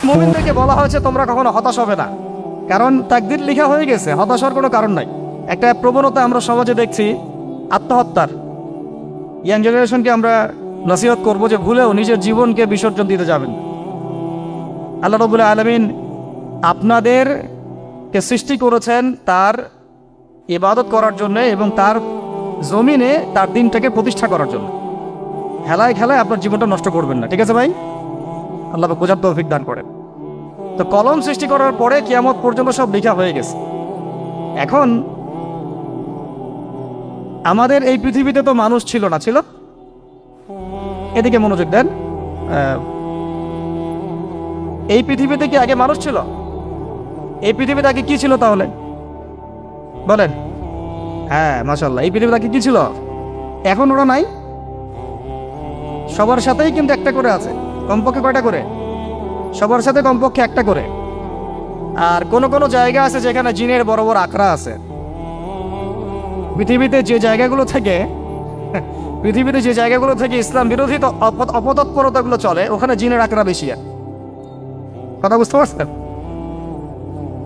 মুমিনদেরকে বলা হয়েছে তোমরা কখনো হতাশ হবে না, কারণ তাকদীর লেখা হয়ে গেছে, হতাশার কোনো কারণ নাই। একটা প্রবণতা আমরা সমাজে দেখছি আত্মহত্যার। ইয়াং জেনারেশনকে আমরা নসিহত করব যে ভুলেও নিজের জীবনকে বিসর্জন দিতে যাবেন। আল্লাহ রাব্বুল আলামিন আপনাদেরকে সৃষ্টি করেছেন তার ইবাদত করার জন্য এবং তার জমিনে তার দিনটাকে প্রতিষ্ঠা করার জন্য। খেলায় খেলায় আপনার জীবনটা নষ্ট করবেন না, ঠিক আছে ভাই? আল্লাহ বোঝার তৌফিক দান করেন। তো কলম সৃষ্টি করার পরে কিয়ামত পর্যন্ত সব লেখা হয়ে গেছে। এখন আমাদের এই পৃথিবীতে তো মানুষ ছিল না, ছিল? এদিকে মনোযোগ দেন। এই পৃথিবীতে কি আগে মানুষ ছিল? এই পৃথিবীতে আগে কি ছিল তাহলে বলেন? হ্যাঁ, মাশাআল্লাহ। এই পৃথিবীতে আগে কি ছিল? এখন ওরা নাই? সবার সাথেই কিন্তু একটা করে আছে। কমপক্ষে কয়টা করে? সবার সাথে কমপক্ষে একটা করে। আর কোন কোন জায়গা আছে যেখানে জিনের বড় বড় আখড়া আছে। পৃথিবীতে যে জায়গাগুলো থেকে ইসলাম বিরোধী অপতৎপরতাগুলো চলে, ওখানে জিনের আখড়া বেশি। কথা বুঝতে পারছেন?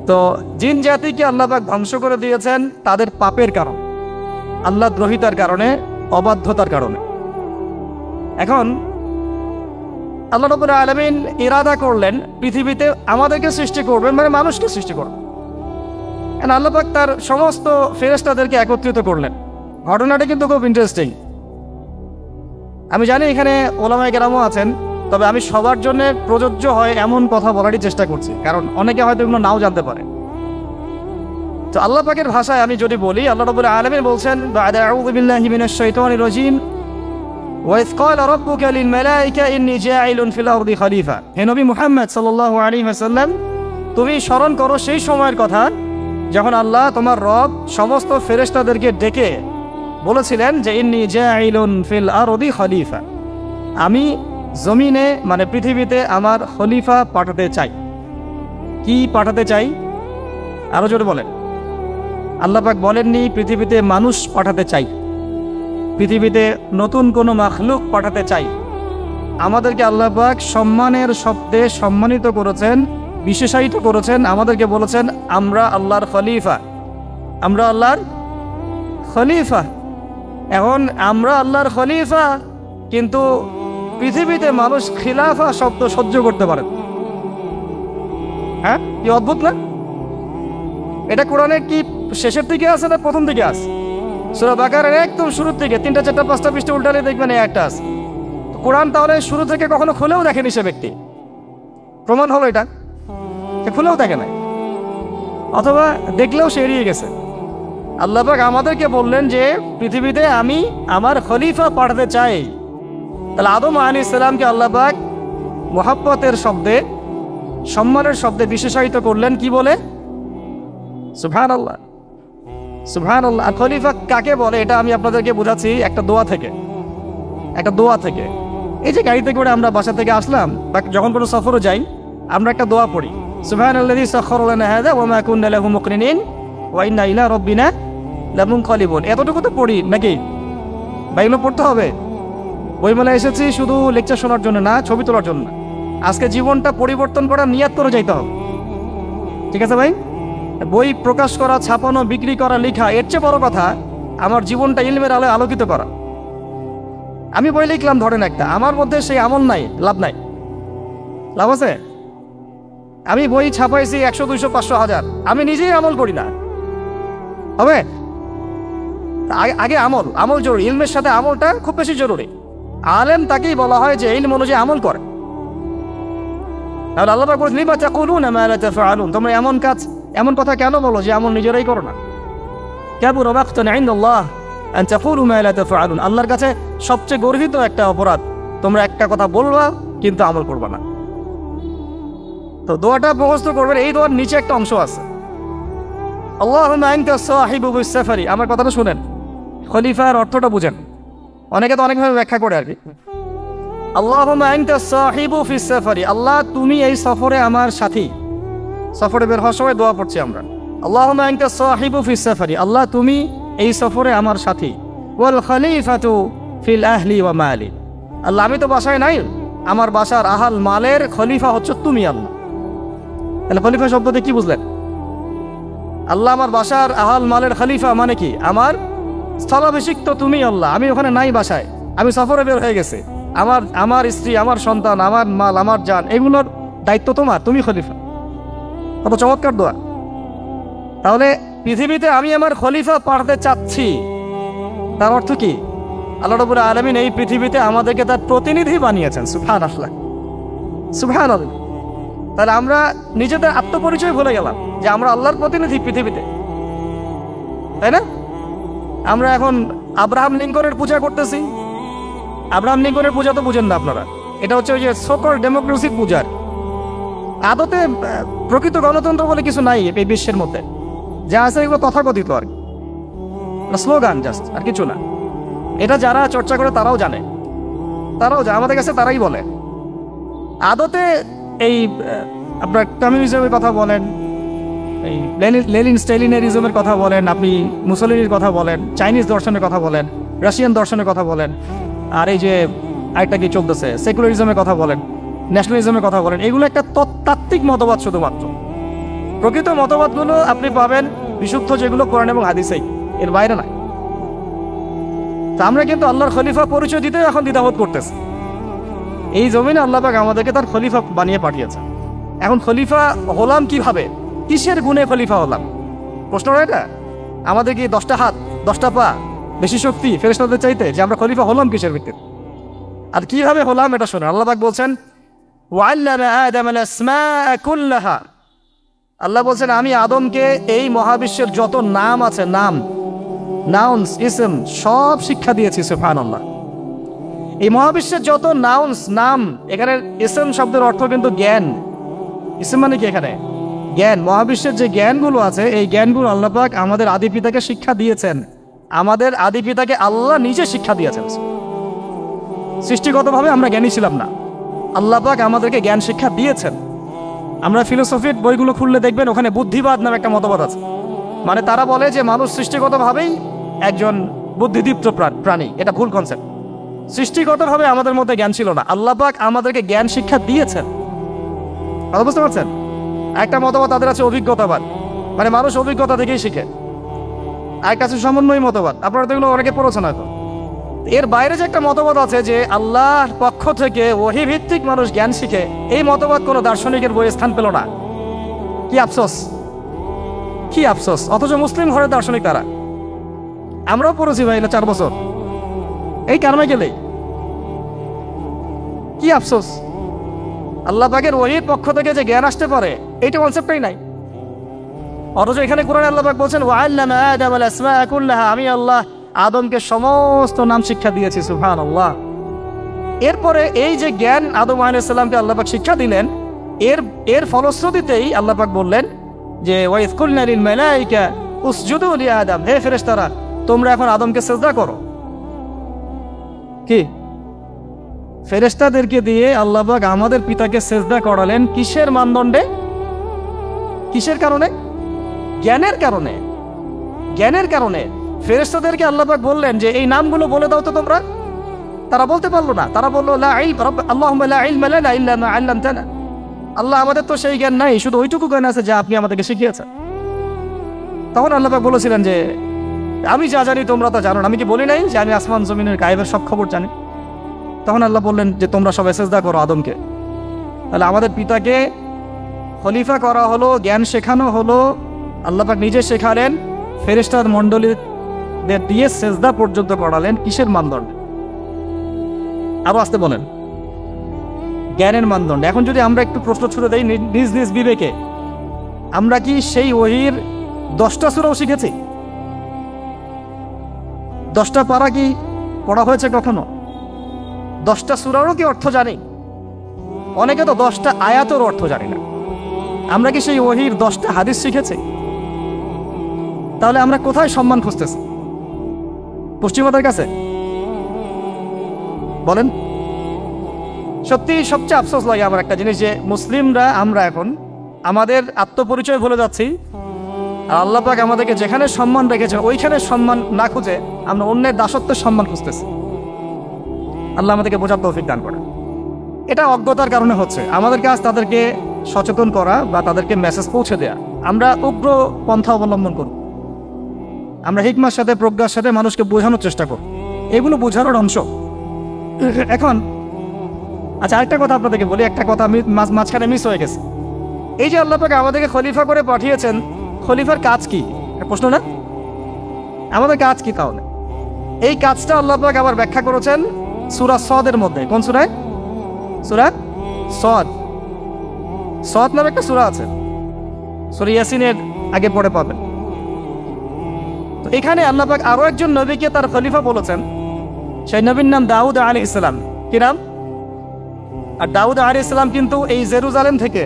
তো জিন জাতিকে আল্লাহ পাক ধ্বংস করে দিয়েছেন তাদের পাপের কারণে, আল্লাহ দ্রোহিতার কারণে, অবাধ্যতার কারণে। এখন আল্লাহ রাব্বুল আলামিন ইরাদা করলেন পৃথিবীতে আমাদেরকে সৃষ্টি করবেন, মানে মানুষকে সৃষ্টি করবেন। আল্লাহ পাক তার সমস্ত ফেরেশতাদেরকে একত্রিত করলেন। ঘটনাটা কিন্তু খুব ইন্টারেস্টিং। আমি জানি এখানে ওলামায়ে কেরামও আছেন, তবে আমি সবার জন্য প্রযোজ্য হয় এমন কথা বলারই চেষ্টা করছি, কারণ অনেকে হয়তো এগুলো নাও জানতে পারে। তো আল্লাহ পাকের ভাষায় আমি যদি বলি, আল্লাহ রাব্বুল আলামিন বলছেন, বা'দা আউযু বিল্লাহি মিনাশ শাইতানির রাজীম, ওয়াইয ক্বালা রাব্বুকা লিল মালাইকা ইন্নী জাইলুন ফিল আরদি খলিফা। হে নবী মুহাম্মদ সাল্লাল্লাহু আলাইহি ওয়াসাল্লাম, তুমি স্মরণ করো সেই সময়ের কথা যখন আল্লাহ তোমার রব সমস্ত ফেরেশতাদেরকে ডেকে বলেছিলেন যে ইন্নী জাইলুন ফিল আরদি খলিফা, আমি জমিনে মানে পৃথিবীতে আমার খলিফা পাঠাতে চাই। কি পাঠাতে চাই? আরো জোরে বলেন। আল্লাহ পাক বলেননি পৃথিবীতে মানুষ পাঠাতে চাই, পৃথিবীতে নতুন কোনো মাখলুক পাঠাতে চাই। আমাদেরকে আল্লাহ পাক সম্মানের শব্দে সম্মানিত করেছেন, বিশেষায়িত করেছেন। আমাদেরকে বলেছেন আমরা আল্লাহর খলিফা, আমরা আল্লাহর খলিফা। এখন আমরা আল্লাহর খলিফা, কিন্তু পৃথিবীতে মানুষ খিলাফা শব্দ সহ্য করতে পারে। হ্যাঁ, কি অদ্ভুত না? এটা কোরআনের কি শেষের দিকে আছে না প্রথম দিকে আছে? সূরা বাকারার একদম শুরুর দিকে 3টা 4টা 5টা পৃষ্ঠা উল্টালে দেখবেন এই একটা আছে। কোরআন তাহলে শুরু থেকে কখনো খুলেও দেখেনি সে ব্যক্তি। প্রমাণ হলো এটা, সে খুলেও দেখে নাই, অথবা দেখলেও সে এড়িয়ে গেছে। আল্লাহ পাক আমাদেরকে বললেন যে পৃথিবীতে আমি আমার খলিফা পাঠাতে চাই। তাহলে আদম আলাইহিস সালামকে আল্লাহ পাক মুহাব্বতের শব্দে, সম্মানের শব্দে বিশেষায়িত করলেন কি বলে? সুবহানাল্লাহ, সুবহানাল্লাহ। আর খলিফা কাকে বলে এটা আমি আপনাদেরকে বোঝাচ্ছি একটা দোয়া থেকে। এই যে গাড়িতে করে আমরা বাসা থেকে আসলাম বা যখন কোনো সফরে যাই, আমরা একটা দোয়া পড়ি, সুবহানাল্লাযী সাখখারা লানা হাযা ওয়া মা কুন্না লাহু মুকরিনিন ওয়া ইন্না ইলা রাব্বিনা লামুনকালিবুন। এতটুকু তো পড়ি নাকি? বা এগুলো পড়তে হবে? বইমেলা এসেছি শুধু লেকচার শোনার জন্য না, ছবি তোলার জন্য। আজকে জীবনটা পরিবর্তন করার নিয়াত করে যাইতে হবে, ঠিক আছে ভাই? বই প্রকাশ করা, ছাপানো, বিক্রি করা, লেখা, এর চেয়ে বড় কথা আমার জীবনটা ইলমের আলোয় আলোকিত করা। আমি বই লিখলাম ধরেন একটা, আমার মধ্যে সেই আমল নাই, লাভ নাই। লাভ আছে? আমি বই ছাপাইছি 100, 200, 500, 1000, আমি নিজেই আমল করি না, হবে? আগে আমল জরুরি। ইলমের সাথে আমলটা খুব বেশি জরুরি। আলেম তাকেই বলা হয় যে ইলম অনুযায়ী আমল করে। তাহলে আল্লাহ পাক বলেন লিমা তাকুলুনা মা লা তাফআলুন, তোমরা এমন কথা কেন বলো যে আমল নিজেরাই করো না? কাবুরা মাকতান ইনদাল্লাহ আন তাকুলু মা লা তাফআলুন, আল্লাহর কাছে সবচেয়ে গর্হিত একটা অপরাধ তোমরা একটা কথা বলবা কিন্তু আমল করবা না। তো দোয়াটা মুখস্থ করবেন। এই দোয়ার নিচে একটা অংশ আছে, আল্লাহুম্মা আনতা সাহিবু ফিস সাফারি। আমার কথাটা শুনেন, খলিফার অর্থটা বুঝেন। অনেকে তো অনেকভাবে ব্যাখ্যা করে আর কি। আল্লাহুম্মা আনতা সাহিবু ফিস সাফারি, আল্লাহ তুমি এই সফরে আমার সাথী। সফরে বের হওয়ার সময় দোয়া পড়ছি আমরা, আল্লাহুম্মা আনতা সাহিবু ফিস সাফারি, আল্লাহ তুমি এই সফরে আমার সাথী। ওয়াল খলিফাতু ফিল আহলি ওয়া মালি, আল্লাহ আমি তো বাসায় নাই, আমার বাসার আহাল মালের খলিফা হচ্ছে তুমি আল্লাহ। তাহলে খলিফা শব্দতে কি বুঝলেন? আল্লাহ আমার বাসার আহাল মালের খলিফা মানে কি? আমার স্থলাভিষিক্ত তুমি আল্লাহ, আমি ওখানে নাই বাসায়, আমি সফরে বের হয়ে গেছি, আমার স্ত্রী, আমার সন্তান, আমার মাল, আমার জান, এগুলোর দায়িত্ব তোমার, তুমি খলিফা। কত চমৎকার দোয়া। তাহলে পৃথিবীতে আমি আমার খলিফা পাঠাতে চাচ্ছি, তার অর্থ কি? আল্লাহ রাব্বুল আলামিন এই পৃথিবীতে আমাদেরকে তার প্রতিনিধি বানিয়েছেন। সুবহানাল্লাহ, সুবহানাল্লাহ। তাহলে আমরা নিজেদের আত্মপরিচয় ভুলে গেলাম যে আমরা আল্লাহর প্রতিনিধি পৃথিবীতে, তাই না? আমরা এখন আব্রাহাম লিঙ্কনের পূজা করতেছি। আব্রাহাম লিঙ্কনের পূজা তো বুঝেন না আপনারা, এটা হচ্ছে ওই যে সোকল ডেমোক্রেসির পূজার। আদতে প্রকৃত গণতন্ত্র বলে কিছু নাই এই বিশ্বের মধ্যে, যা আছে এগুলো তথাকথিত আর স্লোগান, জাস্ট, আর কিছু না। এটা যারা চর্চা করে তারাও জানে, আমাদের কাছে তারাই বলে। আদতে এই আপনার কমিউনিজমের কথা বলেন, এই লেনিন স্টেলিনারিজমের কথা বলেন, আপনি মুসলিনের কথা বলেন, চাইনিজ দর্শনের কথা বলেন, রাশিয়ান দর্শনের কথা বলেন, আর এই যে আরেকটা কি চলতেছে সেকুলারিজমের কথা বলেন, ন্যাশনালিজমের কথা বলেন, এগুলো একটা তাত্ত্বিক মতবাদ শুধুমাত্র। প্রকৃত মতবাদগুলো আপনি পাবেন বিশুদ্ধ যেগুলো কোরআন এবং হাদিসেই, এর বাইরে নাই। তা আমরা কিন্তু আল্লাহর খলিফা পরিচয় দিতে এখন দ্বিধাবোধ করতেছি। এই জমিনে আল্লাহ পাক আমাদেরকে তার খলিফা বানিয়ে পাঠিয়েছে। এখন খলিফা হলাম কিভাবে? কিসের গুণে খলিফা হলাম? প্রশ্নটা এটা। আমাদের কি 10টা হাত, 10টা পা, বেশি শক্তি ফেরেশতাদের চাইতে, যে আমরা খলিফা হলাম কিসের ভিত্তিতে? আর কিভাবে হলাম এটা শোনেন। আল্লাহ পাক বলছেন ওয়াল্লামা আদামা আল-আসমাআ কুল্লাহা। আল্লাহ বলছেন আমি আদমকে এই মহাবিশ্বের যত নাম আছে, নাউন্স, ইসম, সব শিক্ষা দিয়েছি। সুবহানাল্লাহ। এই মহাবিশ্বের যত নাম, এখানে ইসম শব্দের অর্থ কিন্তু জ্ঞান। ইসম মানে কি? এখানে জ্ঞান। মহাবিশ্বের যে জ্ঞানগুলো আছে, এই জ্ঞানগুলো আল্লাহ পাক আমাদের আদি পিতাকে শিক্ষা দিয়েছেন। আমাদের আদি পিতাকে আল্লাহ নিজে শিক্ষা দিয়েছেন। সৃষ্টিগতভাবে আমরা জ্ঞানী ছিলাম না, আল্লাহ পাক আমাদেরকে জ্ঞান শিক্ষা দিয়েছেন। আমরা ফিলোসফির বইগুলো খুললে দেখবেন ওখানে বুদ্ধিবাদ নামে একটা মতবাদ আছে। মানে তারা বলে যে মানুষ সৃষ্টিগতভাবেই একজন বুদ্ধিদীপ্ত প্রাণী। এটা ভুল কনসেপ্ট। সৃষ্টিগতভাবে আমাদের মধ্যে জ্ঞান ছিল না, আল্লাহ পাক আমাদেরকে জ্ঞান শিক্ষা দিয়েছেন। কথা বুঝতে পারছেন? একটা মতবাদ তাদের আছে অভিজ্ঞতাবাদ, মানে মানুষ অভিজ্ঞতা থেকেই শিখে। আরেকটা আছে সমন্বয় মতবাদ, আপনারা তো এগুলো অনেকে পড়েছেন হয়তো। এর বাইরে যে একটা মতবাদ আছে যে আল্লাহর পক্ষ থেকে ওহী ভিত্তিক মানুষ জ্ঞান শিখে, এই মতবাদ কোনো দার্শনিকের বইয়ে স্থান পেল না। কি আফসোস, কি আফসোস। অথচ মুসলিম ঘরের দার্শনিক তারা। আমরাও পড়েছি ভাই, 4 বছর এই কারণে গেলেই। কি আফসোস, আল্লাহ পাকের ওহীর পক্ষ থেকে যে জ্ঞান আসতে পারে এইটা কনসেপ্টই নাই। অথচ এখানে কোরআনে আল্লাহ পাক বলছেন ওয়াল্লামা আদামা আল-আসমাআ কুল্লাহা, আমি আল্লাহ আদমকে সমস্ত নাম শিক্ষা দিয়েছি। সুবহানাল্লাহ। এরপরে এই যে জ্ঞান আদম আলাইহিস সালামকে আল্লাহ পাক শিক্ষা দিলেন, এর ফলশ্রুতিতেই আল্লাহ পাক বললেন যে ওয়াইয কুলনা লিল মালাইকা উসজুদু লি আদম, হে ফেরেশতারা তোমরা এখন আদমকে সিজদা করো। কি ফেরেশতাদেরকে দিয়ে আল্লাহ পাক আমাদের পিতাকে সিজদা করালেন কিসের মানদণ্ডে? কিসের কারণে? জ্ঞানের কারণে। জ্ঞানের কারণে ফেরেশতাদেরকে আল্লাহ পাক বললেন যে এই নামগুলো বলে দাও তো তোমরা। তারা বলতে পারলো না, তারা বললো লা ইলম আল্লাহুম্মা লা ইলমা লানা ইল্লা মা আল্লামতানা। আল্লাহ আমাদের তো সেই জ্ঞান নাই, শুধু ওইটুকু জ্ঞান আছে যা আপনি আমাদেরকে শিখিয়েছেন। তখন আল্লাহ পাক বলেছিলেন যে আমি যা জানি তোমরা তা জানো না। আমি কি বলি নাই যে আমি আসমান জমিনের গায়েবের সব খবর জানি? তখন আল্লাহ বললেন যে তোমরা সবাই সিজদা করো আদমকে। তাহলে আমাদের পিতাকে খলিফা করা হলো, জ্ঞান শেখানো হলো, আল্লাহ পাক নিজে শেখালেন, ফেরেশতা মণ্ডলীদের দিয়ে সিজদা পর্যন্ত করালেন। কিসের মানদণ্ডে? আরো আসতে বলেন, জ্ঞানের মানদণ্ড। এখন যদি আমরা একটু প্রশ্ন ছুড়ে দেই নিজ নিজ বিবেকে, আমরা কি সেই ওহীর 10টা সূরাও শিখেছি? 10টা পারা কি পড়া হয়েছে কখনো? 10টা সূরারও কি অর্থ জানি? অনেকে তো 10টা আয়াতের অর্থ জানি না। আমরা কি সেই ওহীর 10টা হাদিস শিখেছি? তাহলে আমরা কোথায় সম্মান খুঁজতেছি? পশ্চিমাদের কাছে? বলেন। সত্যি সবচেয়ে আফসোস লাগে আমার একটা জিনিস, যে মুসলিমরা আমরা এখন আমাদের আত্মপরিচয় ভুলে যাচ্ছি, আর আল্লাহ পাক আমাদেরকে যেখানে সম্মান রেখেছে ওইখানে সম্মান না খুঁজে আমরা অন্যের দাসত্বের সম্মান খুঁজতেছি। আল্লাহ আমাদেরকে বোঝার তৌফিক দান করে। এটা অজ্ঞতার কারণে হচ্ছে। আমাদের কাজ তাদেরকে সচেতন করা বা তাদেরকে মেসেজ পৌঁছে দেয়া। আমরা উগ্র পন্থা অবলম্বন করব, আমরা হিকমার সাথে প্রজ্ঞার সাথে মানুষকে বোঝানোর চেষ্টা করব, এগুলো বোঝানোর অংশ। এখন আচ্ছা, আরেকটা কথা আপনাদেরকে বলি, একটা কথা আমি মাঝখানে মিস হয়ে গেছে। এই যে আল্লাহ পাক আমাদেরকে খলিফা করে পাঠিয়েছেন, খলিফার কাজ কি? প্রশ্ন না? আমাদের কাজ কি তাহলে? এই কাজটা আল্লাহ পাক আবার ব্যাখ্যা করেছেন সূরা সদের মধ্যে। কোন সূরায়? সূরা সদ। সদ নামে একটা সূরা আছে, সূরা ইয়াসিনের আগে পড়ে পাবেন। তো এখানে আল্লাহ পাক আরো একজন নবীকে তার খলিফা বলেছেন, সেই নবীর নাম দাউদ আলাইহিস সালাম। কি নাম? আর দাউদ আলাইহিস সালাম কিন্তু এই জেরুজালেম থেকে,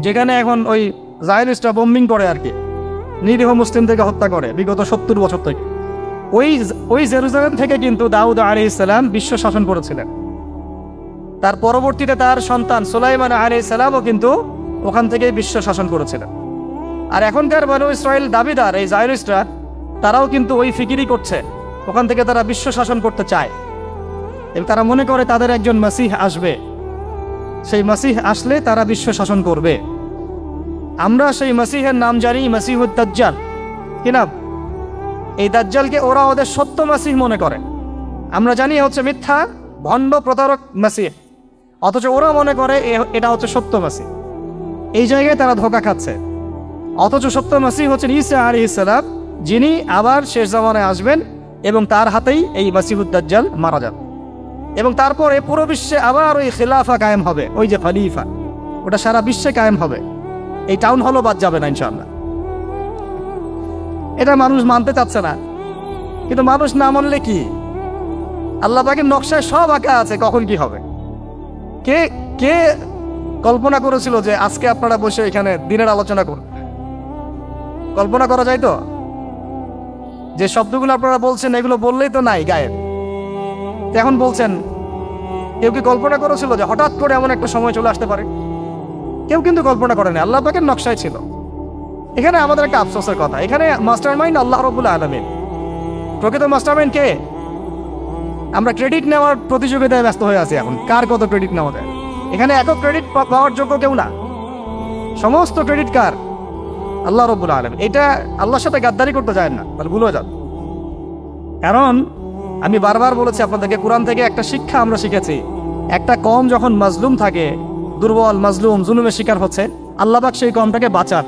যেখানে এখন ওই জায়নিস্টরা বোম্বিং করে আর কি, নিরীহ মুসলিম থেকে হত্যা করে বিগত 70 বছর থেকে, ওই জেরুজালেম থেকে কিন্তু দাউদ আলাইহিস সালাম বিশ্ব শাসন করেছিলেন। তার পরবর্তীতে তার সন্তান সুলাইমান আলাইহিস সালামও কিন্তু ওখান থেকেই বিশ্ব শাসন করেছিলেন। আর এখনকার বনু ইসরাইল দাবিদার এই জায়নিস্টরা, তারাও কিন্তু ওই ফিকিরই করছে, ওখান থেকে তারা বিশ্ব শাসন করতে চায় এবং তারা মনে করে তাদের একজন মাসিহ আসবে, সেই মাসিহ আসলে তারা বিশ্ব শাসন করবে। আমরা সেই মাসিহের নাম জানি মাসিহুদ দাজ্জাল। কি নাম? এই দাজ্জালকে ওরা ওদের সত্য মাসিহ মনে করে, আমরা জানি হচ্ছে মিথ্যা ভণ্ড প্রতারক মাসিহ, অথচ ওরা মনে করে এটা হচ্ছে সত্য মাসিহ। এই জায়গায় তারা ধোঁকা খাচ্ছে। অথচ সত্য মাসিহ হচ্ছেন ঈসা আলাইহিস সালাম, যিনি আবার শেষ জামানায় আসবেন এবং তার হাতেই এই মাসিহুদ দাজ্জাল মারা যাবে এবং তারপরে পুরো বিশ্বে আবার ওই খিলাফা কায়েম হবে, ওই যে খলিফা, ওটা সারা বিশ্বে কায়েম হবে। এই টাউন হলও বাদ যাবে না ইনশাআল্লাহ। এটা মানুষ মানতে চাচ্ছে না, কিন্তু মানুষ না মানলে কি? আল্লাহ পাকের নকশায় সব আঁকা আছে কখন কি হবে। কে কে কল্পনা করেছিল যে আজকে আপনারা বসে এখানে দিনের আলোচনা করবেন? কল্পনা করা যায় তো? যে শব্দগুলো আপনারা বলছেন এগুলো বললেই তো নাই গায়েব, এখন বলছেন। কেউ কি কল্পনা করেছিল যে হঠাৎ করে এমন একটা সময় চলে আসতে পারে? কেউ কিন্তু কল্পনা করেনি, আল্লাহ পাকের নকশায় ছিল। এখানে আমাদের একটা আফসোসের কথা, এখানে মাস্টার মাইন্ড আল্লাহ রাব্বুল আলামিন। প্রকৃত মাস্টার মাইন্ড কে? আমরা ক্রেডিট নেওয়ার প্রতিযোগিতায় ব্যস্ত হয়ে আছি এখন, কার কত ক্রেডিট নেওয়া যায়। এখানে একক ক্রেডিট পাওয়ার যোগ্য কেউ না, সমস্ত ক্রেডিট কার? আল্লাহ রাব্বুল আলামিন। এটা আল্লাহর সাথে গাদ্দারি করতে যায় না, তাহলে ভুল হয়ে যাবে। কারণ আমি বারবার বলেছি আপনাদেরকে, কোরআন থেকে একটা শিক্ষা আমরা শিখেছি, একটা কওম যখন মাজলুম থাকে, দুর্বল মাজলুম জুলুমের শিকার হচ্ছে, আল্লাহ পাক সেই কওমটাকে বাঁচান,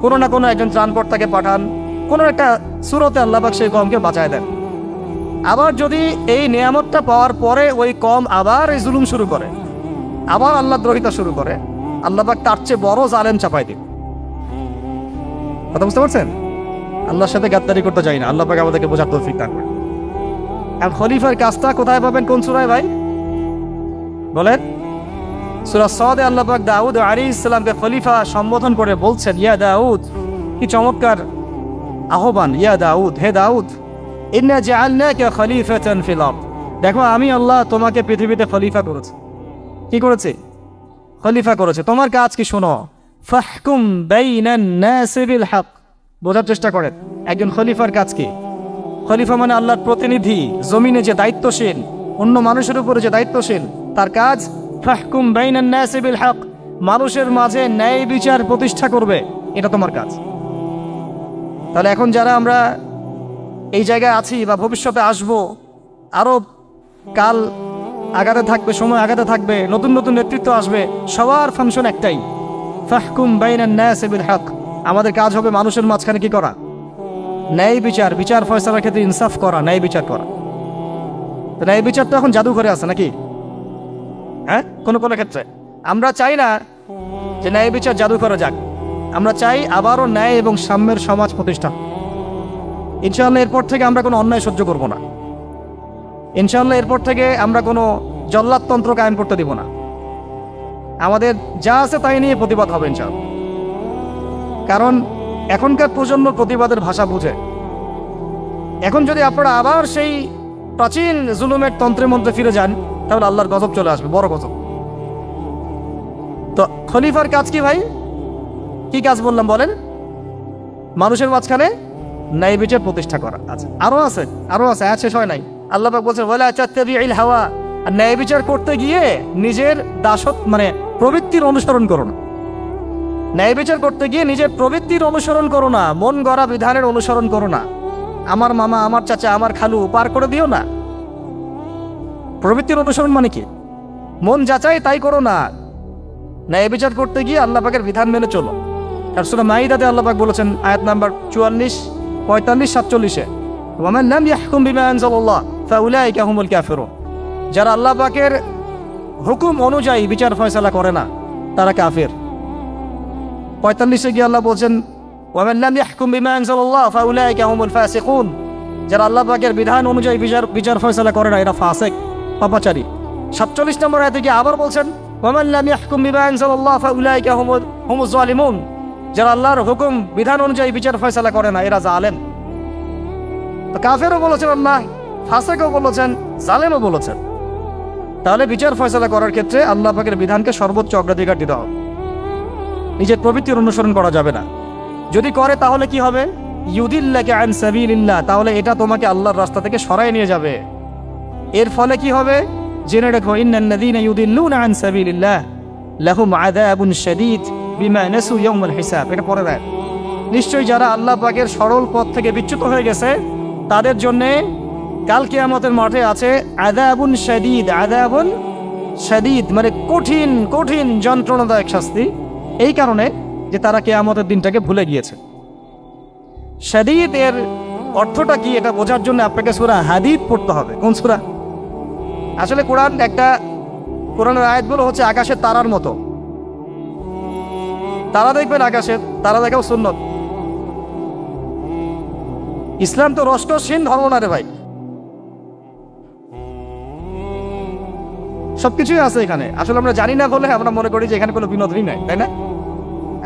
কোনো না কোনো একজন ত্রাণকর্তাকে পাঠান, কোনো একটা সূরতে আল্লাহ পাক সেই কওমকে বাঁচায় দেন। আবার যদি এই নিয়ামতটা পাওয়ার পরে ওই কওম আবার এই জুলুম শুরু করে, আবার আল্লাহ দ্রোহিতা শুরু করে, আল্লাহ পাক তার চেয়ে বড় জালেম চাপাই দিন। কথা বুঝতে পারছেন? আল্লাহর সাথে গাদ্দারি করতে চাই না, আল্লাহ পাক আমাদেরকে বোঝার তৌফিক দান করেন। আর খলিফার কাজটা কোথায় পাবেন? কোন সূরায় ভাই বলেন? সূরা সদে আল্লাহ পাক দাউদ আলাইহিস সালামকে খলিফা সম্বোধন করে বলছেন, ইয়া দাউদ। কি চমৎকার আহ্বান! ইয়া দাউদ, হে দাউদ, ইন্না জাআলনাকা খলিফাতান ফিল আরদ। দেখো, আমি আল্লাহ তোমাকে পৃথিবীতে খলিফা করেছি। কি করেছি? খলিফা করেছে। তোমার কাজ কি শোনো, ফাহকুম বাইনান নাসি বিল হক। বোঝার চেষ্টা করেন একজন খলিফার কাজ কি। খলিফা মানে আল্লাহর প্রতিনিধি, জমিনে যে দায়িত্বশীল, অন্য মানুষের উপরে যে দায়িত্বশীল, তার কাজ ফাহকুম বাইনান নাসি বিল হক, মানুষের মাঝে ন্যায় বিচার প্রতিষ্ঠা করবে, এটা তোমার কাজ। তাহলে এখন যারা আমরা এই জায়গায় আছি বা ভবিষ্যতে আসব, আরো কাল আগাতে থাকবে, সময় আগাতে থাকবে, নতুন নতুন নেতৃত্ব আসবে, সবার ফাংশন একটাই, ফাহকুম বাইনান নাসি বিল হক। আমাদের কাজ হবে মানুষের মাঝখানে কি করা? ন্যায় বিচার, বিচার ফয়সালার ক্ষেত্রে ইনসাফ করা, ন্যায় বিচার করা। তো ন্যায় বিচার তো এখন জাদুঘরে আছে নাকি? হ্যাঁ, কোনো কোনো ক্ষেত্রে আমরা চাই না যে ন্যায় বিচার জাদুঘরে যাক, আমরা চাই আবারও ন্যায় এবং সাম্যের সমাজ প্রতিষ্ঠা। ইনশাআল্লাহ এরপর থেকে আমরা কোনো অন্যায় সহ্য করব না। ইনশাআল্লাহ এরপর থেকে আমরা কোনো জল্লাদতন্ত্র কায়েম করতে দিব না। আমাদের যা আছে তাই নিয়ে প্রতিবাদ হবে ইনশাআল্লাহ। কারণ এখনকার প্রজন্ম প্রতিবাদের ভাষা বুঝে। এখন যদি আপনারা আবার সেই প্রাচীন জুলুমের তন্ত্রে মন্ত্রে ফিরে যান, তাহলে আল্লাহর গজব চলে আসবে, বড় গজব। তো খলিফার কাজ কি ভাই? কি কাজ বললাম বলেন? মানুষের মাঝখানে ন্যায় বিচার প্রতিষ্ঠা করা। আচ্ছা, আরো আছে, আয়াত শেষ হয় নাই। আল্লাহ পাক বলছেন, ওয়ালা তাত্তাবিউল হাওয়া। আর ন্যায় বিচার করতে গিয়ে নিজের দাসত্ব মানে প্রবৃত্তির অনুসরণ করো না। ন্যায় বিচার করতে গিয়ে নিজের প্রবৃত্তির অনুসরণ করো না, মন গড়া বিধানের অনুসরণ করো না। আমার মামা, আমার চাচা, আমার খালু পার করে দিও না। প্রবৃত্তির অনুসরণ মানে কি? মন যাচাই তাই করো না। ন্যায় বিচার করতে গিয়ে আল্লাহ পাকের বিধান মেনে চলো। আর সূরা মাইদাতে আল্লাহ পাক বলেছেন আয়াত নাম্বার 44, 45, 47-এ, ওয়ামান লাম ইয়াহকুম বিমা আনজালাল্লাহ ফাউলাইকা হুমুল কাফিরুন। যারা আল্লাহ পাকের হুকুম অনুযায়ী বিচার ফয়সালা করে না তারা কাফের। 45-এ গিয়ে আল্লাহ বলছেন ওয়ামান লাম ইয়াহকুম বিমা আনজালাল্লাহ ফাউলাইকা হুমুল ফাসিকুন। যারা আল্লাহ পাকের বিধান অনুযায়ী বিচার ফয়সালা করে না এরা ফাসিক, পাপাচারী। 47 নম্বর আয়াতে গিয়ে আবার বলছেন ওয়ামান লাম ইয়াহকুম বিমা আনজালাল্লাহ ফাউলাইকা হুমুজ জালিমুন। যারা আল্লাহর হুকুম বিধান অনুযায়ী বিচার ফয়সালা করে না এরা জালেম। তো কাফেরও বলেছেন আল্লাহ, ফাসিকও বলেছেন, জালেমও বলেছেন। তাহলে বিচার ফয়সালা করার ক্ষেত্রে আল্লাহ পাকের বিধানকে সর্বোচ্চ অগ্রাধিকার দিতে হবে। নিজের প্রবৃত্তির অনুসরণ করা যাবে না। যদি করে তাহলে কি হবে? ইউদিল্লাকা আন সাবিলিল্লাহ, তাহলে এটা তোমাকে আল্লাহর রাস্তা থেকে সরায় নিয়ে যাবে। এর ফলে কি হবে? জেনে রাখো, ইন্নাল্লাযীনা ইউদিল্লুনা আন সাবিলিল্লাহ লাহুম আযাবুন শাদীদ বিমা নাসু ইয়াউমাল হিসাব। এটা পরে দেয়, নিশ্চয়ই যারা আল্লাহ পাকের সরল পথ থেকে বিচ্যুত হয়ে গেছে তাদের জন্যে কাল কিয়ামতের মাঠে আছে আযাবুন শাদীদ। আযাবুন শাদীদ মানে কঠিন কঠিন যন্ত্রণাদায়ক শাস্তি, এই কারণে যে তারা কিয়ামতের দিনটাকে ভুলে গিয়েছে। শাদীদ এর অর্থটা কি এটা বোঝার জন্য আপনাকে সূরা হাদীদ পড়তে হবে। কোন সূরা? আসলে কোরআনের আয়াতগুলো হচ্ছে আকাশের তারার মতো। তারা দেখবেন আকাশের, তারা দেখাও সুন্নত। ইসলাম তো রসকসহীন ধর্ম না রে ভাই, সবকিছুই আছে এখানে। আসলে আমরা জানি না বলে আমরা মনে করি যে এখানে কোনো বিনোদনই নাই, তাই না?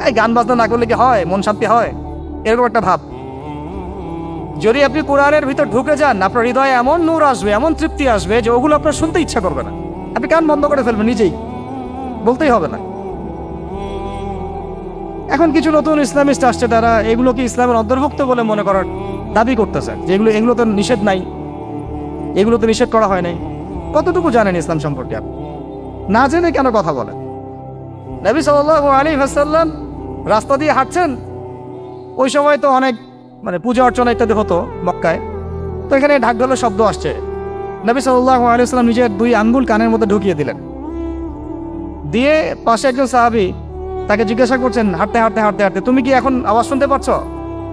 এই গান বাজনা না করলে কি হয়, মন শান্তি হয়, এরকম একটা ভাব। যদি আপনি কোরআনের ভিতর ঢুকে যান আপনার হৃদয়ে এমন নূর আসবে, এমন তৃপ্তি আসবে যে ওগুলো আপনার শুনতে ইচ্ছা করবে না। আপনি কান বন্ধ করে ফেলবেন, নিজেই বলতেই হবে না। এখন কিছু নতুন ইসলামিস্ট আসছে, তারা এগুলোকে ইসলামের অন্তর্ভুক্ত বলে মনে করার দাবি করতেছে যে এগুলো তো নিষেধ নাই, এগুলো তো নিষেধ করা হয় নাই। কতটুকু জানেন ইসলাম সম্পর্কে? আপনি না জেনে কেন কথা বলেন? নবী সাল্লাল্লাহু আলাইহি ওয়াসাল্লাম রাস্তা দিয়ে হাঁটছেন, ওই সময় তো অনেক পূজা অর্চনা ইত্যাদি হতো মক্কায়। তো এখানে ঢাক ঢোলের শব্দ আসছে। নবী সাল্লাল্লাহু আলাইহি ওয়াসাল্লাম নিজের 2 আঙ্গুল কানের মধ্যে ঢুকিয়ে দিলেন, দিয়ে পাশে একজন সাহাবী তাকে জিজ্ঞাসা করছেন হাঁটতে হাঁটতে হাঁটতে হাঁটতে, তুমি কি এখন আওয়াজ শুনতে পাচ্ছ?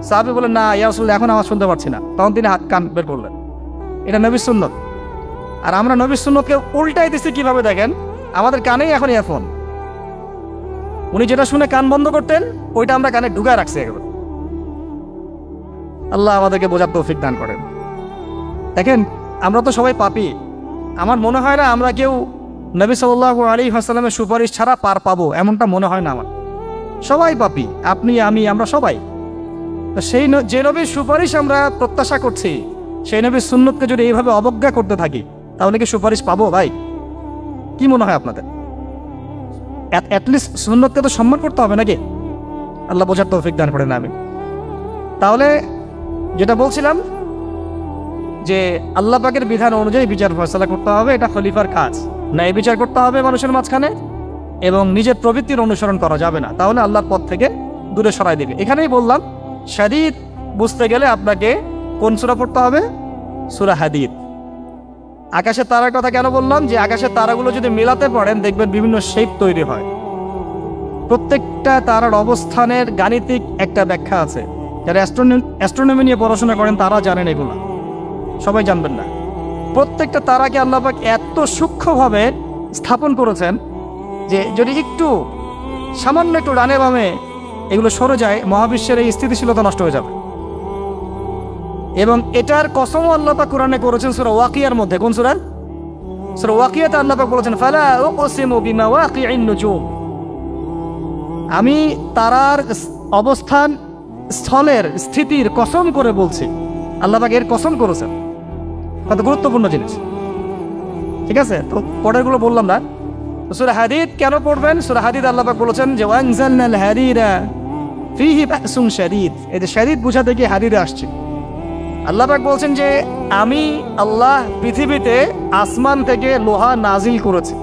সাহাবী বলেন, না ইয়া রাসূলুল্লাহ, এখন আওয়াজ শুনতে পাচ্ছি না। তখন তিনি কান বের করলেন। এটা নবীর সুন্নত। আর আমরা নবীর সুন্নতকে উল্টাই দিচ্ছি কিভাবে দেখেন, আমাদের কানেই এখন ইয়ারফোন। উনি যেটা শুনে কান বন্ধ করতেন ওইটা আমরা কানে ঢুকায় রাখছি একবার। আল্লাহ আমাদেরকে বোঝার তৌফিক দান করেন। দেখেন আমরা তো সবাই পাপী। আমার মনে হয় না আমরা কেউ নবী সাল্লাল্লাহু আলাইহি ওয়াসাল্লামের সুপারিশ ছাড়া পার পাবো, এমনটা মনে হয় না আমার। সবাই পাপী, আপনি আমি আমরা সবাই। তো যে নবীর সুপারিশ আমরা প্রত্যাশা করছি, সেই নবীর সুন্নতকে যদি এইভাবে অবজ্ঞা করতে থাকি তাহলে কি সুপারিশ পাবো ভাই? কি মনে হয় আপনাদের? অ্যাটলিস্ট সুন্নতকে তো সম্মান করতে হবে নাকি? আল্লাহ বোঝার তৌফিক দান করেন। আমি তাহলে যেটা বলছিলাম যে আল্লাহ পাকের বিধান অনুযায়ী বিচার ফয়সালা করতে হবে, এটা খলিফার কাজ। ন্যায় বিচার করতে হবে মানুষের মাঝখানে, এবং নিজের প্রবৃত্তির অনুসরণ করা যাবে না, তাহলে আল্লাহর পথ থেকে দূরে সরাই দিবে। এখানেই বললাম শাদীদ বুঝতে গেলে আপনাকে কোন সূরা পড়তে হবে? সূরা হাদীদ। আকাশের তারার কথা কেন বললাম? যে আকাশের তারাগুলো যদি মেলাতে পারেন দেখবেন বিভিন্ন শেপ তৈরি হয়। প্রত্যেকটা তারার অবস্থানের গাণিতিক একটা ব্যাখ্যা আছে। যারা অ্যাস্ট্রোনমি নিয়ে পড়াশোনা করেন তারা জানেন, এগুলো সবাই জানবেন না। প্রত্যেকটা তারাকে আল্লাহ পাক এত সূক্ষ্মভাবে স্থাপন করেছেন যে যদি সামান্য একটু ডানে বামে এগুলো সরে যায় মহাবিশ্বের এই স্থিতিশীলতা নষ্ট হয়ে যাবে। এবং এটার কসমও আল্লাহ পাক কোরআনে করেছেন সূরা ওয়াকিয়ার মধ্যে। কোন সূরা? সূরা ওয়াকিয়াতে আল্লাহ পাক বলেছেন ফালা উকসিমু বিমাওয়াকিইন নুজুম। আমি তারার অবস্থান স্থলের স্থিতির কসম করে বলছি। আল্লাহ পাক এর কসম করেছেন। কত গুরুত্বপূর্ণ জিনিস, ঠিক আছে? তো পরেরগুলো বললাম না। সূরা হাদীদ কেন পড়বেন? সূরা হাদীদ আল্লাহ পাক বলেছেন যে ওয়ানজালনাল হাদীরা ফীহি বাসুন শাদীদ। এই যে শাদীদ বুঝাতে গিয়ে হাদীদে আসছে। আল্লাহ পাক বলছেন যে আমি আল্লাহ পৃথিবীতে আসমান থেকে লোহা নাজিল করেছি।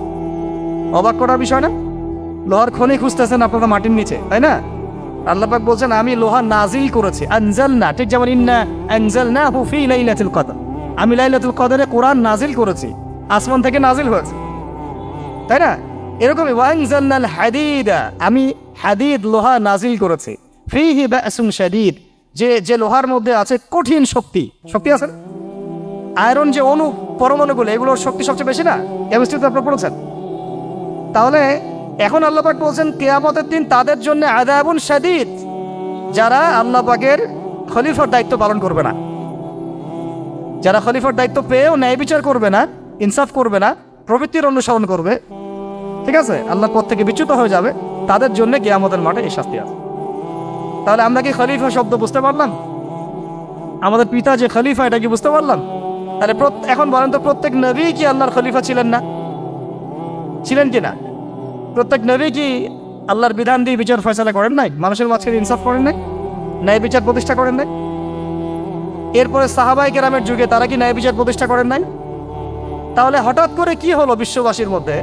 অবাক করার বিষয় না? লোহার খনি খুঁজতেছেন আপনারা মাটির নিচে, তাই না? আল্লাহ পাক বলছেন আমি লোহা নাজিল করেছি, আনজালনা, ঠিক যেমন ইন্না আনজালনাহু ফি লাইলাতুল কদর, আমি লাইলাতুল কদরে কোরআন নাজিল করেছি, আসমান থেকে নাজিল হয়েছে, তাই না? এরকমই ওয়ানজালনাল হাদিদা, আমি হাদিদ লোহা নাজিল করেছি, ফিহি বাসুন শাদীদ, যে লোহার মধ্যে আছে কঠিন শক্তি আছে। আয়রন যে অণু পরমাণুগুলো, এগুলোর শক্তি সবচেয়ে বেশি না? কেমিস্ট্রিতে আপনারা পড়েছেন। তাহলে এখন আল্লাহ পাক বলছেন কিয়ামতের দিন তাদের জন্য আযাবুন শাদীদ, যারা আল্লাহ পাকের খলিফার দায়িত্ব পালন করবে না, যারা খলিফার দায়িত্ব পেয়েও ন্যায় বিচার করবে না, ইনসাফ করবে না, প্রবৃত্তির অনুসরণ করবে, ঠিক আছে, আল্লাহর পথ থেকে বিচ্যুত হয়ে যাবে, তাদের জন্য কিয়ামতের মাঠে এই শাস্তি আছে। তাহলে আমরা কি খলিফা শব্দ বুঝতে পারলাম? আমাদের পিতা যে খলিফা, এটা কি বুঝতে পারলাম? তাহলে এখন বলেন তো, প্রত্যেক নবী কি আল্লাহর খলিফা ছিলেন না? ছিলেন কি না? প্রত্যেক নবী কি আল্লাহর বিধান দিয়ে বিচার ফয়সালা করেন নাই? মানুষের মাঝখানে ইনসাফ করেন নাই? ন্যায় বিচার প্রতিষ্ঠা করেন নাই? এরপরে সাহাবায়ে কেরামের যুগে তারা কি ন্যায় বিচার প্রতিষ্ঠা করেন নাই? তাহলে হঠাৎ করে কি হলো বিশ্ববাসীর মধ্যে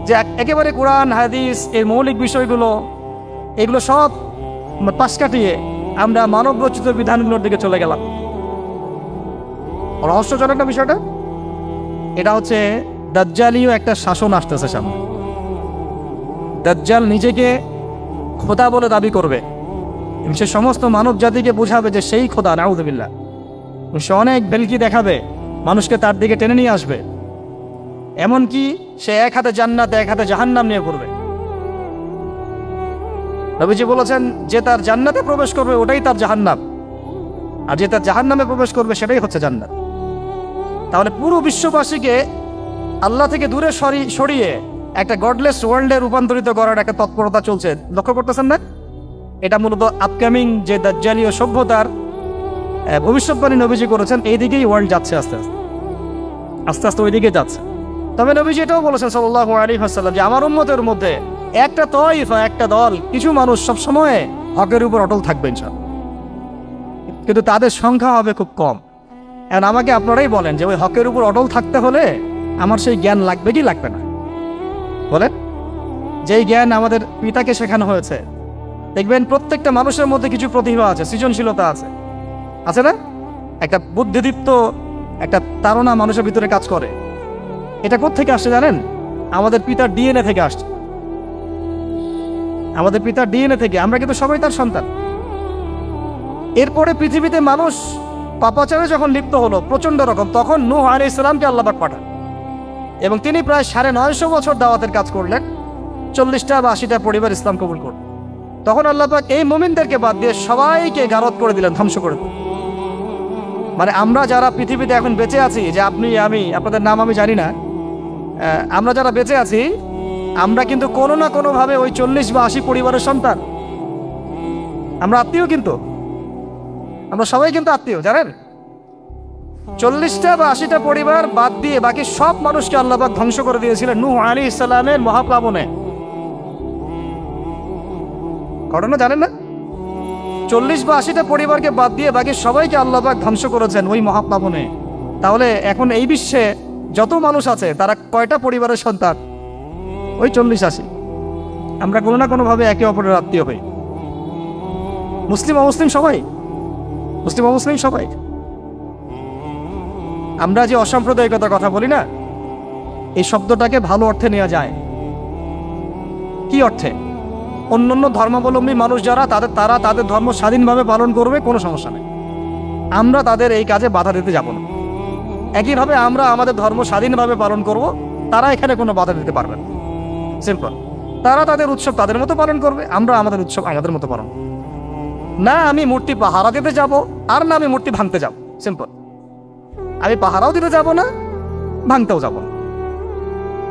যে একেবারে কোরআন হাদিস এর মৌলিক বিষয়গুলো, এগুলো সব পাশ কাটিয়ে আমরা মানব রচিত বিধানগুলোর দিকে চলে গেলাম? রহস্যজনক না বিষয়টা? এটা হচ্ছে দাজ্জালীয় একটা শাসন আসতেছে সামনে। দাজ্জাল নিজেকে খোদা বলে দাবি করবে এবং সে সমস্ত মানব জাতিকে বোঝাবে যে সেই খোদা, নাউযুবিল্লাহ। সে অনেক বেলকি দেখাবে, মানুষকে তার দিকে টেনে নিয়ে আসবে, এমনকি সে এক হাতে জান্নাত এক হাতে জাহান্নাম নিয়ে ঘুরবে। নবীজি বলেছেন যে তার জান্নাতে প্রবেশ করবে ওটাই তার জাহান্নাম, আর যে তার জাহান্নামে প্রবেশ করবে সেটাই হচ্ছে জান্নাত। তাহলে পুরো বিশ্ববাসীকে আল্লাহ থেকে দূরে সরিয়ে একটা গডলেস ওয়ার্ল্ডে রূপান্তরিত করার একটা তৎপরতা চলছে, লক্ষ্য করতেছেন না? এটা মূলত আপকামিং যে দাজ্জালীয় সভ্যতার ভবিষ্যৎবাণী নবীজি করেছেন, এই দিকেই ওয়ার্ল্ড যাচ্ছে আস্তে আস্তে ওই দিকে যাচ্ছে। তবে নবীজি এটাও বলেছেন সাল্লাল্লাহু আলাইহি ওয়াসাল্লাম যে আমার উম্মতের মধ্যে একটা তয়ফা, একটা দল, কিছু মানুষ সবসময় হকের উপর অটল থাকবে ইনশাআল্লাহ, কিন্তু তাদের সংখ্যা হবে খুব কম। এখন আমাকে আপনারাই বলেন যে ওই হকের উপর অটল থাকতে হলে আমার সেই জ্ঞান লাগবে কি লাগবে না? বলেন। যেই জ্ঞান আমাদের পিতাকে শেখানো হয়েছে, দেখবেন প্রত্যেকটা মানুষের মধ্যে কিছু প্রতিভা আছে, সৃজনশীলতা আছে না? একটা বুদ্ধিদীপ্ত একটা তাড়না মানুষের ভিতরে কাজ করে। এটা কোত্থেকে আসছে জানেন? আমাদের পিতার ডিএনএ থেকে আসছে। আমাদের পিতার ডিএনএ থেকে, আমরা কিন্তু সবাই তার সন্তান। এরপরে পৃথিবীতে মানুষ পাপাচারে যখন লিপ্ত হলো প্রচন্ড রকম, তখন নূহ আলাইহিস সালামকে আল্লাহ পাক পাঠান এবং তিনি প্রায় 950 বছর দাওয়াতের কাজ করলেন, 40টা বা 80টা পরিবার ইসলাম কবুল করল। তখন আল্লাহ পাক এই মুমিনদেরকে বাদ দিয়ে সবাইকে গারদ করে দিলেন, ধ্বংস করে দিলেন। মানে আমরা যারা পৃথিবীতে এখন বেঁচে আছি, যে আপনি আমি, আপনাদের নাম আমি জানি না, আমরা যারা বেঁচে আছি, আমরা কিন্তু কোনো না কোনোভাবে ওই 40 বা 80 পরিবারের সন্তান। আমরা আত্মীয়, কিন্তু আমরা সবাই কিন্তু আত্মীয়, জানেন? 40টা বা 80টা পরিবার বাদ দিয়ে বাকি সব মানুষকে আল্লাহ পাক ধ্বংস করে দিয়েছিলেন নূহ আলাইহিস সালামের মহাপ্লাবনে। ঘটনা জানেন না? 40 বা 80টা পরিবারকে বাদ দিয়ে বাকি সবাইকে আল্লাহ পাক ধ্বংস করেছেন ওই মহাপ্লাবনে। তাহলে এখন এই বিশ্বে যত মানুষ আছে তারা কয়টা পরিবারের সন্তান? ওই 40-80। আমরা কোনো না কোনোভাবে একে অপরের আত্মীয় হই, মুসলিম অমুসলিম সবাই, মুসলিম অমুসলিম সবাই। আমরা যে অসাম্প্রদায়িকতার কথা বলি না, এই শব্দটাকে ভালো অর্থে নেওয়া যায়। কি অর্থে? অন্যান্য ধর্মাবলম্বী মানুষ যারা, তারা তাদের ধর্ম স্বাধীনভাবে পালন করবে, কোনো সমস্যা নেই, আমরা তাদের এই কাজে বাধা দিতে যাব না। একইভাবে আমরা আমাদের ধর্ম স্বাধীনভাবে পালন করব, তারা এখানে কোনো বাধা দিতে পারবে না। সিম্পল। তারা তাদের উৎসব তাদের মতো পালন করবে, আমরা আমাদের উৎসব আমাদের মতো পালন করব। না আমি মূর্তি পাহারা দিতে যাব, আর না আমি মূর্তি ভাঙতে যাব। সিম্পল। আমি পাহারাও দিতে যাব না, ভাঙতেও যাব না।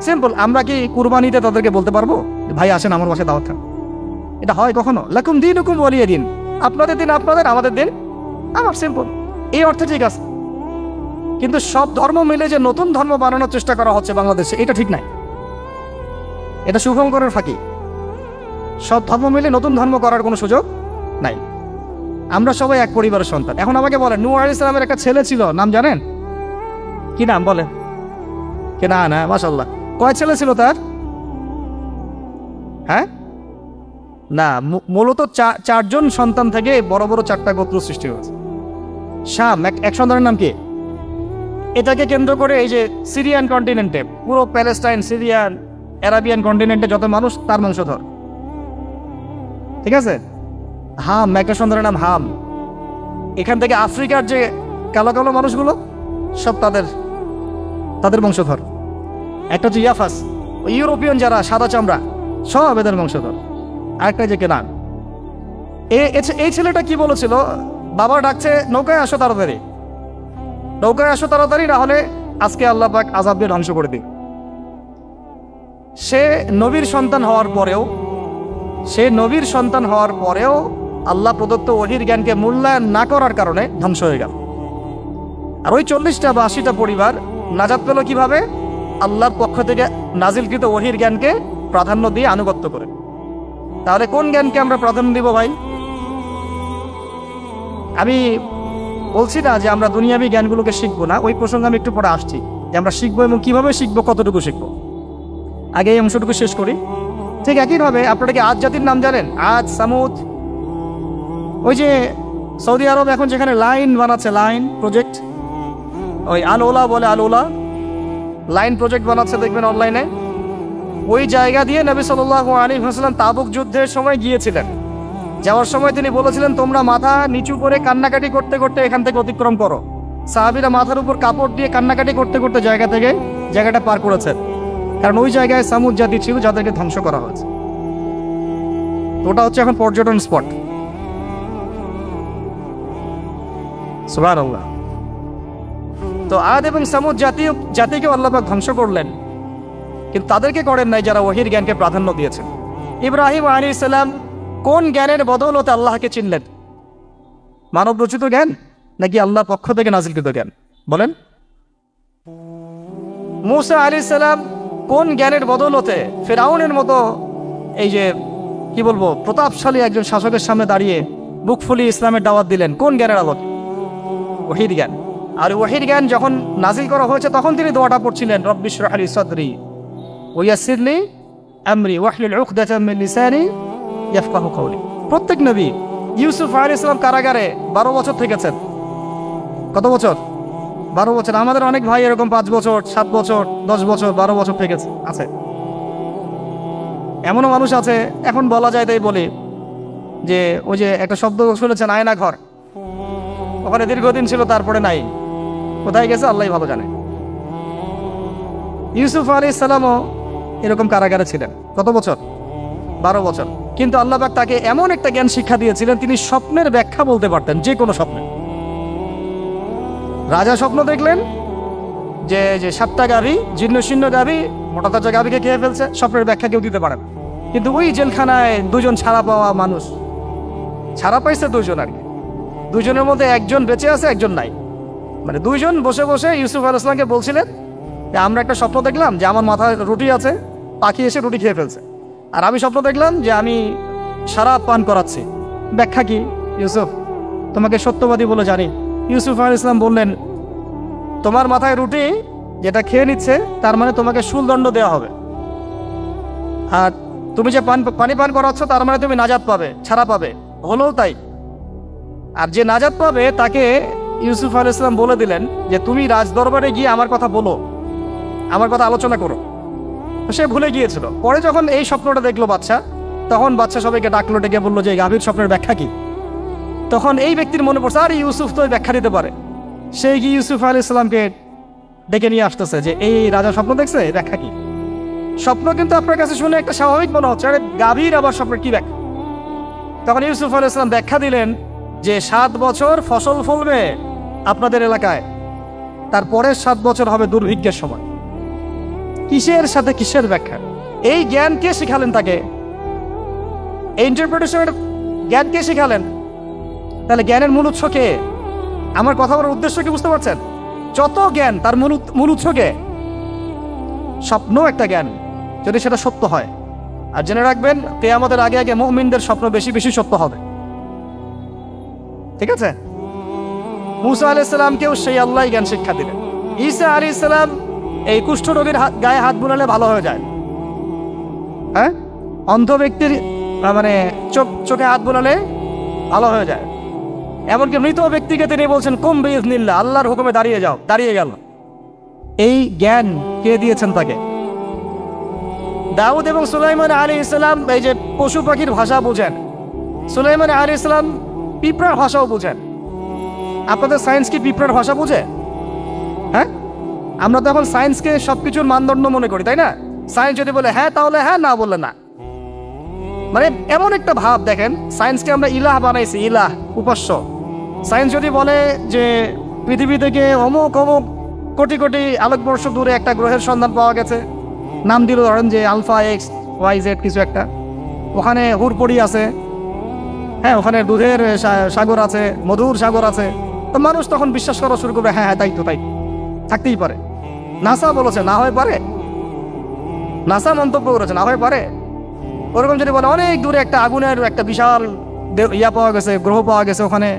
সিম্পল। আমরা কি কুরবানিতে তাদেরকে বলতে পারবো ভাই আসেন আমার বাসায় দাওয়াত খান? এটা হয় কখনো? লাকুম দীনুকুম ওয়ালিয়া দিন, আপনাদের দিন আপনাদের, আমাদের দিন আমার। সিম্পল। এই অর্থে ঠিক আছে। কিন্তু সব ধর্ম মিলে যে নতুন ধর্ম বানানোর চেষ্টা করা হচ্ছে বাংলাদেশে, এটা ঠিক নাই। এটা শুভঙ্করের ফাঁকি। সব ধর্ম মিলে নতুন ধর্ম করার কোনো সুযোগ নাই। আমরা সবাই এক পরিবারের সন্তান। এখন আমাকে বলেন, নূহ আলাইহিস সালামের একটা ছেলে ছিল, নাম জানেন? কি নাম বলেন? কে? না মাশাআল্লাহ। কয় ছেলে ছিল তার? হ্যাঁ না, মূলত চারজন সন্তান থেকে বড় বড় চারটা গোত্র সৃষ্টি হয়েছে। শাম এক সন্তানের নাম কি? এটাকে কেন্দ্র করে এই যে সিরিয়ান কন্টিনেন্টে, পুরো প্যালেস্টাইন, সিরিয়ান, অ্যারাবিয়ান কন্টিনেন্টে যত মানুষ তার বংশধর, ঠিক আছে? হাম, একটা সন্তানের নাম হাম। এখান থেকে আফ্রিকার যে কালো কালো মানুষগুলো সব তাদের বংশধর। একটা হচ্ছে ইয়াফাস, ইউরোপিয়ান যারা সাদা চামড়া সব এদের বংশধর। আরেকটা যে কেনান। এই ছেলেটা কি বলেছিল? বাবা ডাকছে নৌকায় আসো তাড়াতাড়ি, নৌকায় আসো তাড়াতাড়ি, না হলে আজকে আল্লাহ পাক আযাব দিয়ে ধ্বংস করে দিন। সে নবীর সন্তান হওয়ার পরেও আল্লাহ প্রদত্ত ওহীর জ্ঞানকে মূল্যায়ন না করার কারণে ধ্বংস হয়ে গেল। আর ওই 40টা বা 80টা পরিবার নাজাত পেল কিভাবে? আল্লাহর পক্ষ থেকে নাজিলকৃত ওহীর জ্ঞানকে প্রাধান্য দিয়ে আনুগত্য করে। তাহলে কোন জ্ঞানকে আমরা প্রাধান্য দিব ভাই? আমি বলছি না যে আমরা দুনিয়াবি জ্ঞানগুলোকে শিখবো না, ওই প্রসঙ্গে আমি একটু পরে আসছি যে আমরা শিখবো এবং কিভাবে শিখবো, কতটুকু শিখবো। আগে এই অংশটুকু শেষ করি। ঠিক একইভাবে আপনারা কি আদ জাতির নাম জানেন? আদ, সামুদ। ওই যে সৌদি আরব এখন যেখানে লাইন বানাচ্ছে, লাইন প্রজেক্ট, ওই আল ওলা বলে, আল ওলা লাইন প্রজেক্ট বানাচ্ছে, দেখবেন অনলাইনে। ওই জায়গা দিয়ে নবী সাল্লাল্লাহু আলাইহি ওয়াসাল্লাম তাবুক যুদ্ধের সময় গিয়েছিলেন। যাওয়ার সময় তিনি বলেছিলেন, তোমরা মাথা নিচু করে কান্নাকাটি করতে করতে এখান থেকে অতিক্রম করো। সাহাবীরা মাথার উপর কাপড় দিয়ে কান্নাকাটি করতে করতে জায়গাটা পার করেছেন, কারণ ওই জায়গায় সামুদ জাতি ছিল যাদেরকে ধ্বংস করা হয়েছে। ওটা হচ্ছে এখন পর্যটন স্পট। সুবহানাল্লাহ। তো আদ এবং সামুদ জাতিকে আল্লাহ পাক ধ্বংস করলেন, কিন্তু তাদেরকে করেন নাই যারা ওহীর জ্ঞানকে প্রাধান্য দিয়েছেন। ইব্রাহিম আলাইহিস সালাম কোন জ্ঞানের বদৌলতে আল্লাহকে চিনলেন? মানব রচিত জ্ঞান নাকি আল্লাহর পক্ষ থেকে নাজিলকৃত জ্ঞান? বলেন। মূসা আলাইহিস সালাম কোন জ্ঞানের বদৌলতে ফিরআউনের মতো এই যে কি বলবো প্রতাপশালী একজন শাসকের সামনে দাঁড়িয়ে বুক ফুলিয়ে ইসলামের দাওয়াত দিলেন? কোন জ্ঞানের আলোকে? ওহীর জ্ঞান। আর ওহীর জ্ঞান যখন নাজিল করা হয়েছে তখন তিনি দোয়াটা পড়ছিলেন, রব্বি ইশরাহ লি সাদরি ওয়া ইয়াসসির লি আমরি ওয়াহলুল উকদাতাম মিন লিসানি ইয়াফকাহু কওলি। প্রত্যেক নবী, ইউসুফ আলাইহিস সালাম কারাগারে 12 বছর থেকেছেন। কত বছর? 12 বছর। আমাদের অনেক ভাই এরকম 5 বছর, 7 বছর, 10 বছর, 12 বছর থেকেছে আছে। এমনও মানুষ আছে, এখন বলা যায় তাই বলি, যে ওই যে একটা শব্দ শুনেছেন, আয়না ঘর, ওখানে দীর্ঘদিন ছিল, তারপরে নাই, কোথায় গেছে আল্লাহই ভালো জানে। ইউসুফ আলাইহিস সালামও এরকম কারাগারে ছিলেন। কত বছর? 12 বছর। কিন্তু আল্লাহ পাক তাকে এমন একটা জ্ঞান শিক্ষা দিয়েছিলেন, তিনি স্বপ্নের ব্যাখ্যা বলতে পারতেন, যে কোনো স্বপ্নে। রাজা স্বপ্ন দেখলেন যে 7টা গাভী, জীর্ণ শীর্ণ গাভী, মোটা তাজা গাভীকে খেয়ে ফেলছে, স্বপ্নের ব্যাখ্যা কেউ দিতে পারে না। কিন্তু ওই জেলখানায় 2 জন ছাড়া পাওয়া মানুষ, ছাড়া পাইছে 2 জন, আর কি 2 জনের মধ্যে একজন বেঁচে আছে, একজন নাই। মানে 2 জন বসে বসে ইউসুফ আলাইহিস সালামকে বলছিলেন যে আমরা একটা স্বপ্ন দেখলাম যে আমার মাথায় রুটি আছে, পাখি এসে রুটি খেয়ে ফেলছে। আর আমি স্বপ্ন দেখলাম যে আমি শরাব পান করাচ্ছি, ব্যাখ্যা কি ইউসুফ? তোমাকে সত্যবাদী বলে জানি। ইউসুফ আলাইহিস সালাম বললেন, তোমার মাথায় রুটি যেটা খেয়ে নিচ্ছে তার মানে তোমাকে শুলদণ্ড দেওয়া হবে, আর তুমি যে পানি পান করাচ্ছ তার মানে তুমি নাজাত পাবে, ছাড়া পাবে। হলেও তাই। আর যে নাজাত পাবে তাকে ইউসুফ আলাইহিস সালাম বলে দিলেন যে তুমি রাজদরবারে গিয়ে আমার কথা বলো, আমার কথা আলোচনা করো। সে ভুলে গিয়েছিল। পরে যখন এই স্বপ্নটা দেখলো বাদশা, তখন বাদশা সবাইকে ডাকলো, ডেকে বললো যে গাভীর স্বপ্নের ব্যাখ্যা কি? তখন এই ব্যক্তির মনে পড়ছে, আর ইউসুফ তো ব্যাখ্যা দিতে পারে। সেই গিয়ে ইউসুফ আলাইহিস সালামকে ডেকে নিয়ে আসতেছে যে এই রাজা স্বপ্ন দেখছে, ব্যাখ্যা কি? স্বপ্ন কিন্তু আপনার কাছে শুনে একটা স্বাভাবিক মনে হচ্ছে, আরে গাভীর আবার স্বপ্নের কি ব্যাখ্যা? তখন ইউসুফ আলাইহিস সালাম ব্যাখ্যা দিলেন যে 7 বছর ফসল ফলবে আপনাদের এলাকায়, তারপরের 7 বছর হবে দুর্ভিক্ষের সময়। কিসের সাথে কিসের ব্যাখ্যা? এই জ্ঞান কে শিখালেন তাকে? এই ইন্টারপ্রিটেশনের জ্ঞান কে শিখালেন? তাহলে জ্ঞানের মূল উৎস কে? আমার কথা বলার উদ্দেশ্য কি বুঝতে পারছেন? যত জ্ঞান তার মূল উৎস কে? স্বপ্ন একটা জ্ঞান, যদি সেটা সত্য হয়। আর জেনে রাখবেন, কিয়ামতের আগে আগে মুমিনদের স্বপ্ন বেশি বেশি সত্য হবে। ঠিক আছে? মূসা আলাইহিস সালামকেও সেই আল্লাহই জ্ঞান শিক্ষা দিলেন। ঈসা আলাইহিস সালাম এই কুষ্ঠরোগীর গায়ে হাত বুলালে ভালো হয়ে যায়। হ্যাঁ, অন্ধ ব্যক্তির মানে চোখে হাত বোলালে ভালো হয়ে যায়। এমনকি মৃত ব্যক্তিকে তিনি বলছেন কুম বিইজনিল্লাহ, আল্লাহর হুকুমে দাঁড়িয়ে যাও, দাঁড়িয়ে গেল। এই জ্ঞান কে দিয়েছেন তাকে? দাউদ এবং সুলাইমান আলাইহিস সালাম এই যে পশু পাখির ভাষা বুঝেন, সুলাইমান আলাইহিস সালাম পিঁপড়ার ভাষাও বুঝেন। আপনাদের সায়েন্স কি পিঁপড়ার ভাষা বুঝে? হ্যাঁ, আমরা তো এখন সায়েন্সকে সবকিছুর মানদণ্ড মনে করি, তাই না? সায়েন্স যদি বলে হ্যাঁ তাহলে হ্যাঁ, না বললে না। মানে এমন একটা ভাব দেখেন, সায়েন্সকে আমরা ইলাহ বানাইছি, ইলাহ, উপাস্য। সায়েন্স যদি বলে যে পৃথিবী থেকে অমুক অমুক কোটি কোটি আলোকবর্ষ দূরে একটা গ্রহের সন্ধান পাওয়া গেছে, নাম দিল ধরেন যে আলফা এক্স ওয়াই জেড কিছু একটা, ওখানে হুরপড়ি আছে, হ্যাঁ ওখানে দুধের সাগর আছে, মধুর সাগর আছে, তো মানুষ তখন বিশ্বাস করা শুরু করবে হ্যাঁ হ্যাঁ তাই তো, তাই থাকতেই পারে। নাসা বলেছে না হয়ে পারে, নাসা মন্তব্য করেছে না হয়ে পারে। ওরকম যদি বলে অনেক দূরে একটা আগুনের একটা বিশাল ইয়া পাওয়া গেছে, গ্রহ পাওয়া গেছে, ওখানে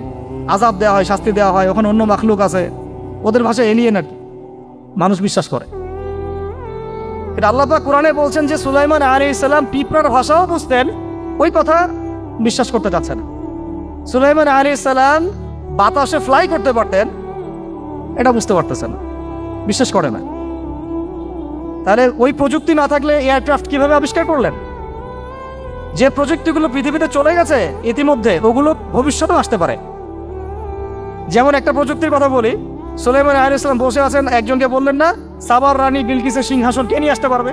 আযাব দেওয়া হয়, শাস্তি দেওয়া হয়, ওখানে অন্য মাখলুক আছে, ওদের ভাষায় এলিয়েন আর কি, মানুষ বিশ্বাস করে। এটা আল্লাহ পাক কোরআনে বলছেন যে সুলাইমান আলাইহিস সালাম পিঁপড়ার ভাষাও বুঝতেন, ওই কথা বিশ্বাস করতে চাচ্ছে না। সুলাইমান আলাইহিস সালাম বাতাসে ফ্লাই করতে পারতেন, এটা বুঝতে পারতেছেন না, বিশ্বাস করে না। তাহলে ওই প্রযুক্তি না থাকলে এয়ারক্রাফট কিভাবে আবিষ্কার করলেন? যে প্রযুক্তিগুলো পৃথিবীতে চলে গেছে ইতিমধ্যে, ওগুলো ভবিষ্যতেও আসতে পারে। যেমন একটা প্রযুক্তির কথা বলি, সুলাইমান আলাইহিস সালাম বসে আছেন, একজনকে বললেন না সাবার রানী বিলকিসের সিংহাসন কে নিয়ে আসতে পারবে?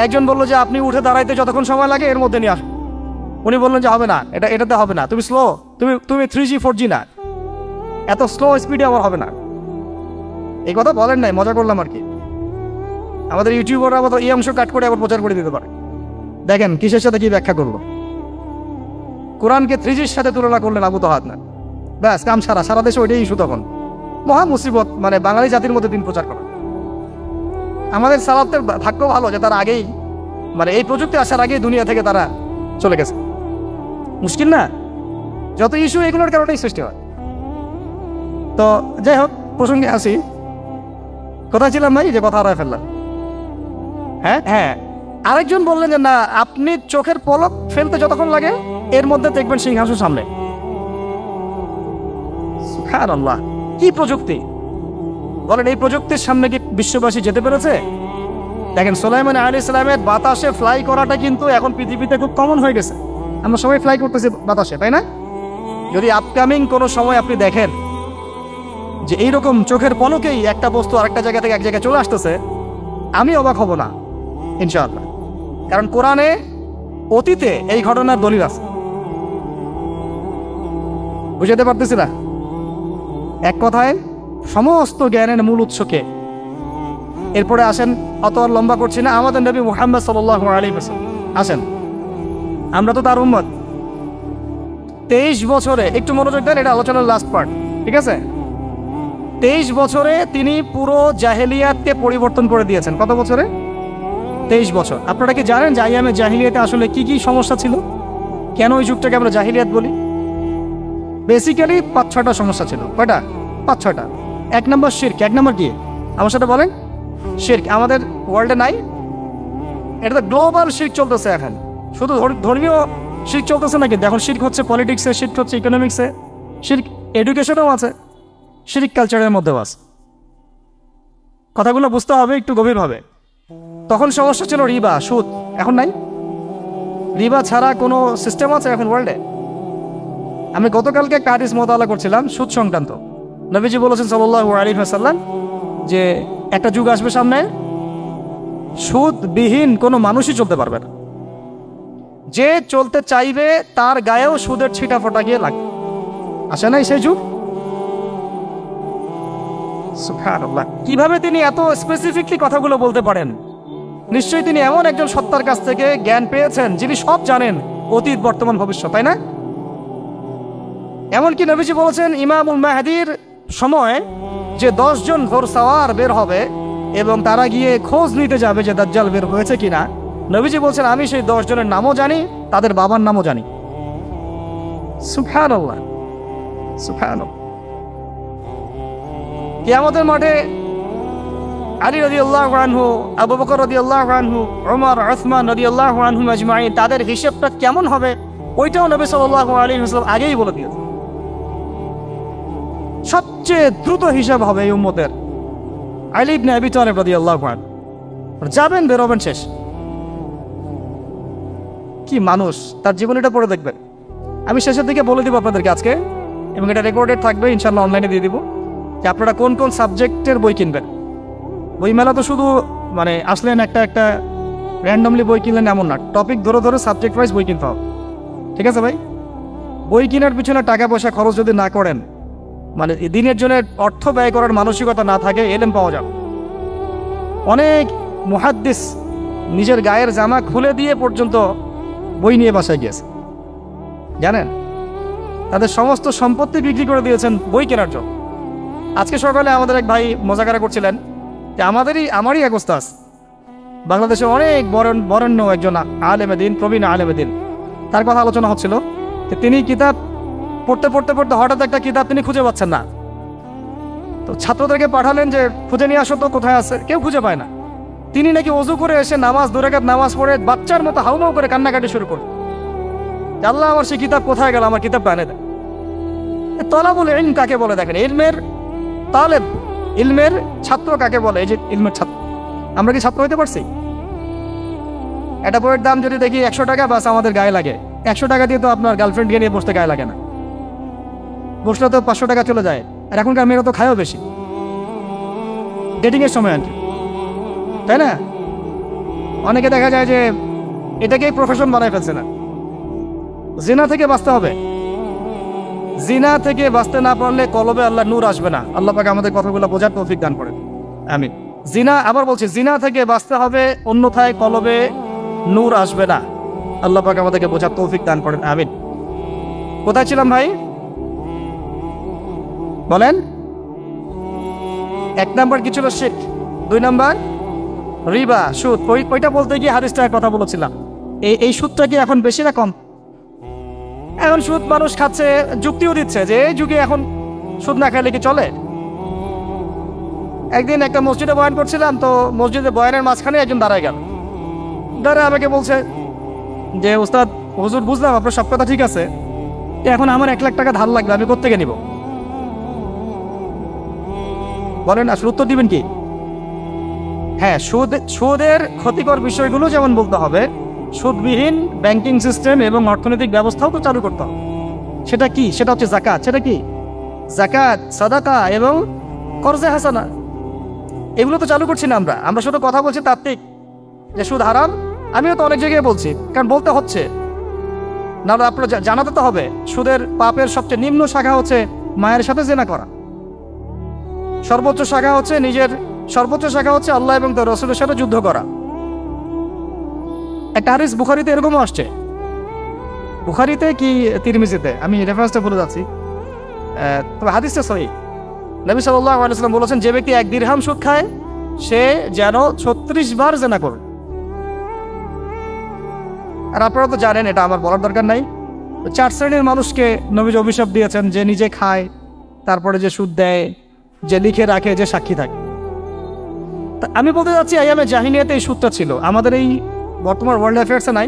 একজন বললো যে আপনি উঠে দাঁড়াইতে যতক্ষণ সময় লাগে এর মধ্যে নিয়ে আসুন। উনি বললেন যে হবে না, এটাতে হবে না, তুমি স্লো, তুমি 3G 4G না, এত স্লো স্পিডে আমার হবে না। এই কথা বলেন নাই, মজা করলাম আর কি। আমাদের ইউটিউবাররা আবার এই অংশ কাট করে আবার প্রচার করে দিতে পারে। দেখেন কিসের সাথে কি ব্যাখ্যা করলো। কোরআনকে 3Gর সাথে তুলনা করলেন আবু তাহাদ না, ব্যাস কাম সারা দেশে ওইটাই ইস্যু। তখন মহা মুসিবত, মানে বাঙালি জাতির মধ্যে দিন প্রচার করা। আমাদের সালাফদের ভাগ্য ভালো যে তারা আগেই, মানে এই প্রযুক্তি আসার আগেই দুনিয়া থেকে তারা চলে গেছে। মুশকিল না, যত ইস্যু এগুলোর কারণেই সৃষ্টি হয়। তো যাই হোক, প্রসঙ্গে আসি, কোথায় ছিলাম ভাই, যে কথা হারায় ফেললাম। হ্যাঁ হ্যাঁ, আরেকজন বললেন যে না, আপনি চোখের পলক ফেলতে যতক্ষণ লাগে এর মধ্যে দেখবেন সিংহাসন সামনে। সুবহানাল্লাহ, কি প্রযুক্তি বলেন! এই প্রযুক্তির সামনে কি বিশ্ববাসী যেতে পেরেছে? দেখেন সুলাইমান আলাইহিস সালামের বাতাসে ফ্লাই করাটা কিন্তু এখন পৃথিবীতে খুব কমন হয়ে গেছে। আমরা সবাই ফ্লাই করতেছি বাতাসে, তাই না? যদি আপকামিং কোনো সময় আপনি দেখেন যে এইরকম চোখের পলকেই একটা বস্তু আরেকটা জায়গা থেকে এক জায়গায় চলে আসতেছে, আমি অবাক হব না ইনশাআল্লাহ। কারণ কোরআনে অতীতে এই ঘটনার দলিল আছে। বুঝাতে পারতেছি না? এক কথায় সমস্ত জ্ঞানের মূল উৎসকে। এরপরে আসেন, অত আর লম্বা করছি না, আমাদের নবী মুহাম্মদ সাল্লাল্লাহু আলাইহি ওয়াসাল্লাম আসেন, আমরা তো তার উম্মত। 23 বছরে, একটু মনোযোগ দেন, এটা আলোচনার লাস্ট পার্ট, ঠিক আছে? 23 বছরে তিনি পুরো জাহেলিয়াতকে পরিবর্তন করে দিয়েছেন। কত বছরে? 23 বছর। আপনারা কি জানেন যে আইয়ামে জাহিলিয়াতে আসলে কি কি সমস্যা ছিল? কেন ওই যুগটাকে আমরা জাহিলিয়াত বলি? বেসিক্যালি 5-6টা সমস্যা ছিল। কয়টা? 5-6টা। 1 নম্বর শিরক। 1 নম্বর কি? আমার সাথে বলেন। শিরক আমাদের ওয়ার্ল্ডে নাই, এটা তো গ্লোবাল শিরক চলতেছে এখন। শুধু ধর্মীয় শিরক চলতেছে না, কিন্তু এখন শিরক হচ্ছে পলিটিক্সে, শিরক হচ্ছে ইকোনমিক্সে, শিরক এডুকেশনেও আছে, শিরক কালচারের মধ্যেও আছে। কথাগুলো বুঝতে হবে একটু গভীরভাবে। তখন সমস্যা ছিল রিবা, সুদ। এখন নাই। রিবা ছাড়া কোনো সিস্টেম আছে এখন ওয়ার্ল্ডে? আমি গতকালকে একটা হাদিস মোতালা করছিলাম সুদ সংক্রান্ত। নবীজি বলেছেন সাল্লাল্লাহু আলাইহি ওয়াসাল্লাম যে একটা যুগ আসবে সামনে, সুদবিহীন কোনো মানুষই চলতে পারবে না। যে চলতে চাইবে তার গায়েও সুদের ছিটা ফোটা গিয়ে লাগবে। আসে নাই সেই যুগ? সুবহানাল্লাহ, কিভাবে তিনি এত স্পেসিফিকলি কথাগুলো বলতে পারেন? নিশ্চয়ই তিনি এমন একজন সত্তার কাছ থেকে জ্ঞান পেয়েছেন যিনি সব জানেন, অতীত বর্তমান ভবিষ্যৎ, তাই না? এমনকি নবীজি বলেছেন ইমামুল মাহদির সময় যে 10 জন ঘোড়সাওয়ার বের হবে এবং তারা গিয়ে খোঁজ নিতে যাবে যে দাজ্জাল বের হয়েছে কিনা। নবীজি বলছেন আমি সেই 10 জনের নামও জানি, তাদের বাবার নামও জানি। সুবহানাল্লাহ, সুবহানাল্লাহ। কিয়ামতের মাঠে আলী রাদিয়াল্লাহু আনহু, আবু বকর রাদিয়াল্লাহু আনহু, ওমর, উসমান রাদিয়াল্লাহু আনহুম আজমাইন, তাদের হিসাবটা কেমন হবে ওইটাও নবী সাল্লাল্লাহু আলাইহি ওয়াসাল্লাম আগেই বলে দিয়েছেন। সবচেয়ে দ্রুত হিসাব হবে এই উম্মতের আলী ইবনে আবি তালিব রাদিয়াল্লাহু আনহু। যাবেন, বেরোবেন, শেষ। কি মানুষ, তার জীবনীটা পড়ে দেখবেন। আমি শেষের দিকে বলে দিব আপনাদেরকে আজকে, এবং এটা রেকর্ডেড থাকবে, ইনশাআল্লাহ অনলাইনে দিয়ে দিব, যে আপনারা কোন কোন সাবজেক্টের বই কিনবেন। বই মেলা তো শুধু মানে আসলেন একটা র্যান্ডমলি বই কিনলেন এমন না, টপিক ধরে ধরে সাবজেক্ট ওয়াইজ বই কিনতে হবে। ঠিক আছে ভাই? বই কেনার পিছনে টাকা পয়সা খরচ যদি না করেন, মানে দিনের জন্য অর্থ ব্যয় করার মানসিকতা না থাকে, এলেম পাওয়া যাবে। অনেক মুহাদ্দিস নিজের গায়ের জামা খুলে দিয়ে পর্যন্ত বই নিয়ে বাসায় গিয়েছে, জানেন? তাদের সমস্ত সম্পত্তি বিক্রি করে দিয়েছেন বই কেনার জন্য। আজকে সকালে আমাদের এক ভাই মজাকারা করছিলেন যে আমারই এক ওস্তাদ, বাংলাদেশে অনেক বরেণ্য একজন আলেমে দিন, প্রবীণ আলেমে দিন, তার কথা আলোচনা হচ্ছিল যে তিনি কিতাব পড়তে পড়তে পড়তে হঠাৎ একটা কিতাব তিনি খুঁজে পাচ্ছেন না। তো ছাত্রদেরকে পাঠালেন যে খুঁজে নিয়ে আসো তো, কোথায় আছে, কেউ খুঁজে পায় না। তিনি নাকি ওযু করে এসে নামাজ, 2 রাকাত নামাজ পড়ে বাচ্চার মতো হাউমাউ করে কান্নাকাটি শুরু করল, আল্লাহ আমার সেই কিতাব কোথায় গেল, আমার কিতাবটা এনে দেন। তলাবুল ইলম কাকে বলে দেখেন, ইলমের তালেব, ইলমের ছাত্র কাকে বলে? এই যে ইলমের ছাত্র, আমরা কি ছাত্র হইতে পারছি? একটা বইয়ের দাম যদি দেখি 100 টাকা, বাস আমাদের গায়ে লাগে। 100 টাকা দিয়ে তো আপনার গার্লফ্রেন্ড নিয়ে বসতে গায়ে লাগে না, বসলে তো 500 টাকা চলে যায়। আর এখনকার মেয়েরা তো খায়ও বেশি, ডেটিংয়ের সময় আর কি, তাই না? অনেকে দেখা যায় যে এটাকেই প্রফেশন বানায় ফেলছে না। জিনা থেকে বাঁচতে হবে, জিনা থেকে বাঁচতে না পারলে কলবে আল্লাহ নূর আসবে না। আল্লাহ পাক আমাদের কথাগুলো বোঝার তৌফিক দান করেন, আমিন। জিনা, আবার বলছি, জিনা থেকে বাঁচতে হবে, অন্যথায় কলবে নূর আসবে না। আল্লাহ পাক আমাদেরকে বোঝার তৌফিক দান করেন, আমিন। কোথায় ছিলাম ভাই? বলেন। 1 নাম্বার কি ছিল? শিরক। 2 নাম্বার রিবা, সুদ। ওইটা বলতে গিয়ে হাদিসটার কথা বলেছিলাম। এই সুদটা কি এখন বেশি না কম? এখন সুদ মানুষ খাচ্ছে, যুক্তিও দিচ্ছে যে এই যুগে এখন সুদ না খাইলে কি চলে? একদিন একটা মসজিদে বয়ান করছিলাম, তো মসজিদে বয়ানের মাঝখানে একজন দাঁড়ায় গেল, দাঁড়ায় আমাকে বলছে যে ওস্তাদ, হুজুর বুঝলাম আপনার সব কথা ঠিক আছে, এখন আমার 1 লাখ টাকা ধার লাগবে, আমি কোত্থেকে নিব? বলেন, আসলে উত্তর দিবেন কি? হ্যাঁ, সুদের ক্ষতিকর বিষয়গুলো যেমন বলতে হবে, সুদবিহীন ব্যাংকিং সিস্টেম এবং অর্থনৈতিক ব্যবস্থাও তো চালু করতে হবে। সেটা কি? সেটা হচ্ছে যাকাত। সেটা কি? যাকাত, সাদাকা এবং কর্জে হাসানা, এগুলো তো চালু করছি না আমরা শুধু কথা বলছি তাত্ত্বিক যে সুদ হারাম। আমিও তো অনেক জায়গায় বলছি, কারণ বলতে হচ্ছে, না আপনারা জানাতে তো হবে। সুদের পাপের সবচেয়ে নিম্ন শাখা হচ্ছে মায়ের সাথে জেনা করা, সর্বোচ্চ শাখা হচ্ছে আল্লাহ এবং তার রাসূলের সাথে যুদ্ধ করা। একটা হাদিস বুখারীতে এরকমও আসছে, বুখারীতে কি তিরমিজিতে, আমি রেফারেন্সটা ভুলে যাচ্ছি, তবে হাদিসটা সহিহ। নবী সাল্লাল্লাহু আলাইহি ওয়াসাল্লাম বলেছেন, যে ব্যক্তি 1 দিরহাম সুদ খায় সে যেন 36 বার জেনা করবে। আর আপনারা তো জানেন, এটা আমার বলার দরকার নাই, 4 শ্রেণীর মানুষকে নবী অভিশাপ দিয়েছেন, যে নিজে খায়, তারপরে যে সুদ দেয়, যে লিখে রাখে, যে সাক্ষী থাকে। আমি বলতে যাচ্ছি, আইয়ামে জাহিলিয়াতে এই সুদটা ছিল, আমাদের এই বর্তমান ওয়ার্ল্ড অ্যাফেয়ার্সে নাই।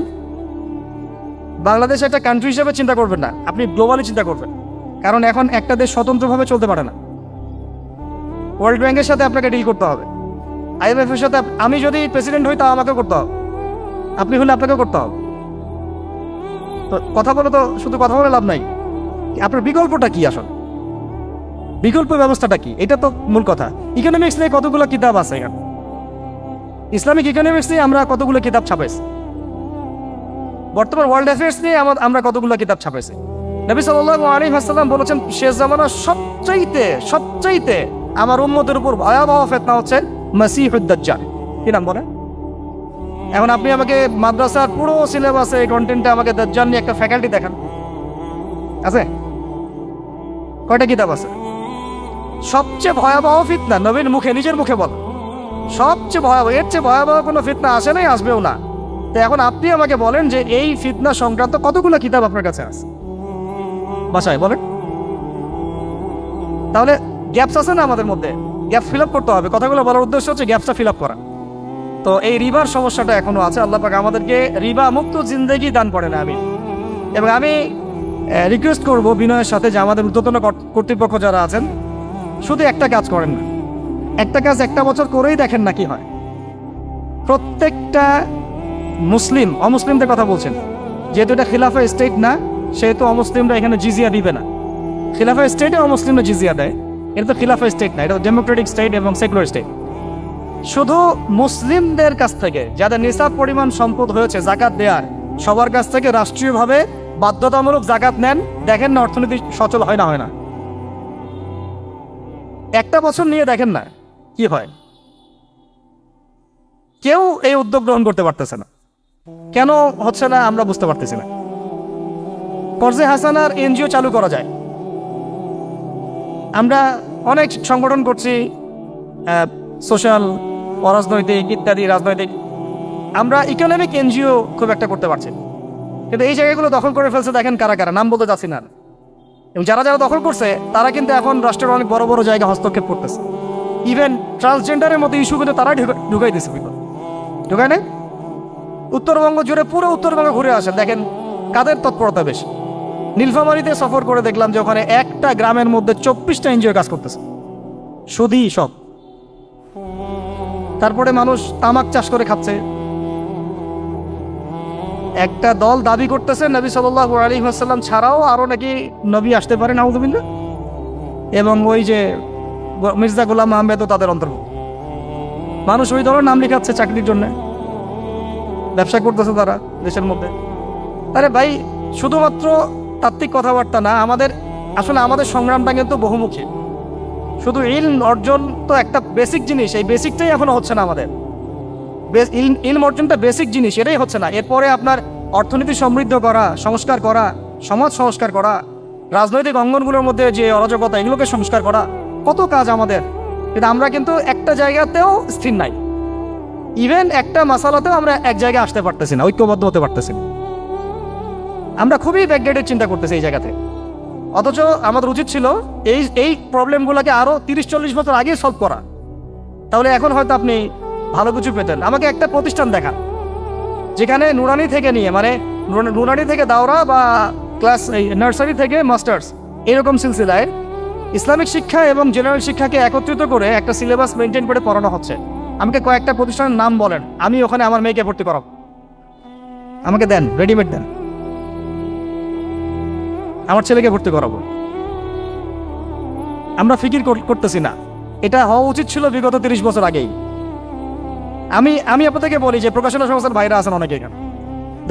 বাংলাদেশ একটা কান্ট্রি হিসেবে চিন্তা করবেন না, আপনি গ্লোবালি চিন্তা করবেন, কারণ এখন একটা দেশ স্বতন্ত্রভাবে চলতে পারে না। ওয়ার্ল্ড ব্যাংকের সাথে আপনাকে ডিল করতে হবে, IMF এর সাথে। আমি যদি প্রেসিডেন্ট হই, তাও আমাকে করতে হবে, আপনি হলে আপনাকেও করতে হবে। তো কথা বলে তো শুধু কথা বলে লাভ নাই, আপনার বিকল্পটা কি? আসলে বিকল্প ব্যবস্থাটা কি? এটা তো মূল কথা। ইকোনমিক্স নিয়ে কতগুলো কিতাব আছে, ইসলামিক ইকোনমিক্স নিয়ে আমরা কতগুলো কিতাব ছাপাইছি, বর্তমান ওয়ার্ল্ড অ্যাফেয়ার্স নিয়ে আমরা কতগুলো কিতাব ছাপাইছি। নবী সাল্লাল্লাহু আলাইহি ওয়াসাল্লাম বলেছেন, শেষ জামানার সবচাইতে আমার উম্মতের উপর ভয়াবহ ফিতনা হচ্ছে মাসিহুদ দাজ্জাল। কি নাম বলে? এখন আপনি আমাকে মাদ্রাসার পুরো সিলেবাসে এই কন্টেন্টে আমাকে দাজ্জাল নিয়ে একটা ফ্যাকাল্টি দেখান, আছে? কয়টা কিতাব আছে? সবচেয়ে ভয়াবহ ফিতনা নবীর মুখে, নিজের মুখে বল, সবচেয়ে ভয়াবহ, এর চেয়ে ভয়াবহ কোনো ফিতনা আসে নাই, আসবেও না। তো এখন আপনি আমাকে বলেন যে এই ফিতনা সংক্রান্ত কতগুলো কিতাব আপনার কাছে আছে বাসায়, বলেন। তাহলে গ্যাপস আছে না আমাদের মধ্যে? গ্যাপ ফিল আপ করতে হবে। কথাগুলো বলার উদ্দেশ্য হচ্ছে গ্যাপটা ফিল আপ করা। তো এই রিবার সমস্যাটা এখনো আছে। আল্লাহ পাক আমাদেরকে রিবা মুক্ত জিন্দেগি দান করেন আমি। এবং আমি রিকোয়েস্ট করব বিনয়ের সাথে যে আমাদের ঊর্ধ্বতন কর্তৃপক্ষ যারা আছেন, শুধু একটা কাজ করেন না, একটা কাজ একটা বছর করেই দেখেন না কি হয়। প্রত্যেকটা মুসলিম, অমুসলিমদের কথা বলছেন, যেহেতু এটা খিলাফা স্টেট না, সেহেতু অমুসলিমরা এখানে জিজিয়া দিবে না। খিলাফা স্টেটে অমুসলিমরা জিজিয়া দেয়, এটা তো খিলাফা স্টেট না, এটা ডেমোক্রেটিক স্টেট এবং সেকুলার স্টেট। শুধু মুসলিমদের কাছ থেকে যাদের নিসাব পরিমাণ সম্পদ হয়েছে জাকাত দেওয়ার, সবার কাছ থেকে রাষ্ট্রীয়ভাবে বাধ্যতামূলক জাকাত নেন, দেখেন না অর্থনীতি সচল হয় না হয় না। একটা বছর নিয়ে দেখেন না কি হয়। কেউ এই উদ্যোগ গ্রহণ করতে পারতেছে না। কেন হচ্ছে না আমরা বুঝতে পারতেছি না। কর্জে হাসানার এনজিও চালু করা যায়। আমরা অনেক সংগঠন করছি, সোশ্যাল, অরাজনৈতিক ইত্যাদি রাজনৈতিক। আমরা ইকোনমিক এনজিও খুব একটা করতে পারছি, কিন্তু এই জায়গাগুলো দখল করে ফেলছে। দেখেন কারা কারা, নাম বলতে চাচ্ছি না। এবং যারা যারা দখল করছে তারা কিন্তু এখন রাষ্ট্রের অনেক বড় বড় জায়গা হস্তক্ষেপ করতেছে। ইভেন ট্রান্সজেন্ডারের মতো ইস্যু কিন্তু তারা ঢুকাই দিচ্ছে। ঢুকায় না? উত্তরবঙ্গ জুড়ে পুরো উত্তরবঙ্গ ঘুরে আসেন, দেখেন কাদের তৎপরতা বেশি। নীলফামারীতে সফর করে দেখলাম যে ওখানে একটা গ্রামের মধ্যে 24টা এনজিও কাজ করতেছে, শুধুই সব। তারপরে মানুষ তামাক চাষ করে খাচ্ছে। একটা দল দাবি করতেছে নবী সাল্লাল্লাহু আলাইহি ওয়াসাল্লাম ছাড়াও আরো নাকি নবী আসতে পারে, নাউযুবিল্লাহ। এবং ওই যে মির্জা গোলাম আহমেদও তাদের অন্তর্ভুক্ত। মানুষ ওই দলের নাম লিখাচ্ছে চাকরির জন্য, ব্যবসা করতেছে তারা দেশের মধ্যে। আরে ভাই, শুধুমাত্র তাত্ত্বিক কথাবার্তা না, আমাদের সংগ্রামটা কিন্তু বহুমুখী। শুধু ইলম অর্জন তো একটা বেসিক জিনিস, এই বেসিকটাই এখনো হচ্ছে না আমাদের। ইলম অর্জনটা বেসিক জিনিস, এটাই হচ্ছে না। এরপরে আপনার অর্থনীতি সমৃদ্ধ করা, সংস্কার করা, সমাজ সংস্কার করা, রাজনৈতিক অঙ্গনগুলোর মধ্যে যে অরাজকতা, এগুলোকে সংস্কার করা, কত কাজ আমাদের। কিন্তু আমরা কিন্তু একটা জায়গাতেও স্থির নাই। ইভেন একটা মাসালাতেও আমরা এক জায়গায় আসতে পারতেছি না, ঐক্যবদ্ধ হতে পারতেছি না। আমরা খুবই ব্যাকডেটেড চিন্তা করতেছি এই জায়গাতে। অথচ আমাদের উচিত ছিল এই প্রবলেমগুলোকে আরও 30-40 বছর আগে সলভ করা। তাহলে এখন হয়তো আপনি ভালো কিছু পেতেন। আমাকে একটা প্রতিষ্ঠান দেখা যেখানে নুরানি থেকে নিয়ে, মানে নুরানি থেকে দাওরা বা ক্লাস নার্সারি থেকে মাস্টার্স, এরকম সিলসিলায় ইসলামিক শিক্ষা এবং জেনারেল শিক্ষাকে একত্রিত করে একটা সিলেবাস মেনটেন করে পড়ানো হচ্ছে। আমাকে কয়েকটা প্রতিষ্ঠানের নাম বলেন, আমি ওখানে আমার মেয়েকে ভর্তি করাবো। আমাকে দেন, রেডিমেড দেন, আমার ছেলেকে ভর্তি করাবো। আমরা ফিকির করতেছি না। এটা হওয়া উচিত ছিল বিগত 30 বছর আগেই। আমি আপনাদেরকে বলি যে প্রকাশনা সংস্থার ভাইরা আছেন অনেকে এখানে।